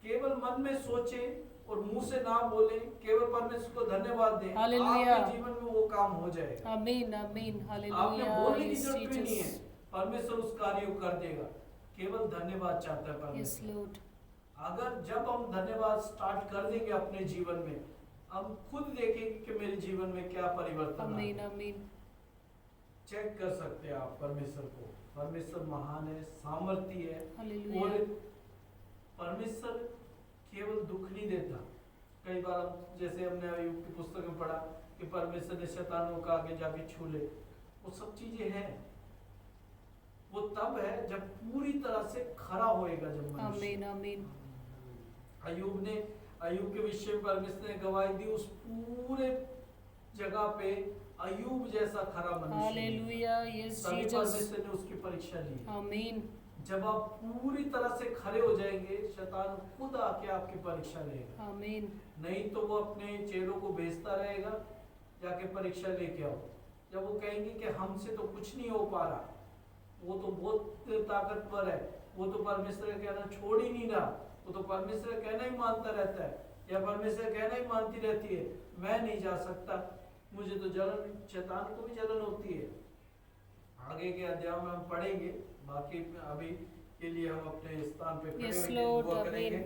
[SPEAKER 1] केवल मन में सोचे और मुंह से ना बोले, केवल परमेश्वर को धन्यवाद दें, आपके जीवन में वो काम हो जाएगा। आमीन आमीन हालेलुया। आपने बोलने की जरूरत भी नहीं है, परमेश्वर उस कार्य को कर देगा। केवल धन्यवाद चाहता है परमेश्वर। अगर जब हम धन्यवाद स्टार्ट कर देंगे अपने जीवन में, हम खुद देखेंगे कि मेरे जीवन में क्या परिवर्तन आमीन आमीन। चेक कर सकते हैं आप परमेश्वर को, परमेश्वर महान है, सामर्थी है, और परमेश्वर केवल दुख नहीं देता। कई बार जैसे हमने अय्यूब की पुस्तक में पढ़ा कि परमेश्वर ने शैतानों का आगे जाके छू ले, वो सब चीजें हैं, वो तब है जब पूरी तरह से खरा होएगा, जब आमीन आमीन। अय्यूब के विषय में परमेश्वर ने गवाही दी, उस पूरे जगह पे अय्यूब जैसा खरा मनुष्य, हालेलुया, यस जीसस, परमेश्वर ने उसकी परीक्षा ली। आमीन। जब आप पूरी तरह से खरे हो जाएंगे, शैतान खुद आके आपकी परीक्षा लेगा। आमीन। नहीं तो वो अपने चेलों को भेजता रहेगा, जाके परीक्षा लेके आओ। जब वो कहेंगे कि हमसे तो कुछ नहीं हो पा रहा, वो तो बहुत ताकतवर है, वो तो परमेश्वर का कहना छोड़ ही नहीं रहा, वो तो परमेश्वर का कहना ही मानता रहता है, या परमेश्वर कहना ही मानती रहती है, मैं नहीं जा सकता, मुझे तो जलन, शैतान को भी जलन होती है। आगे के अध्याय में हम पढ़ेंगे, बाकी अभी के लिए हम अपने स्थान पे खड़े होकर दुआ करेंगे।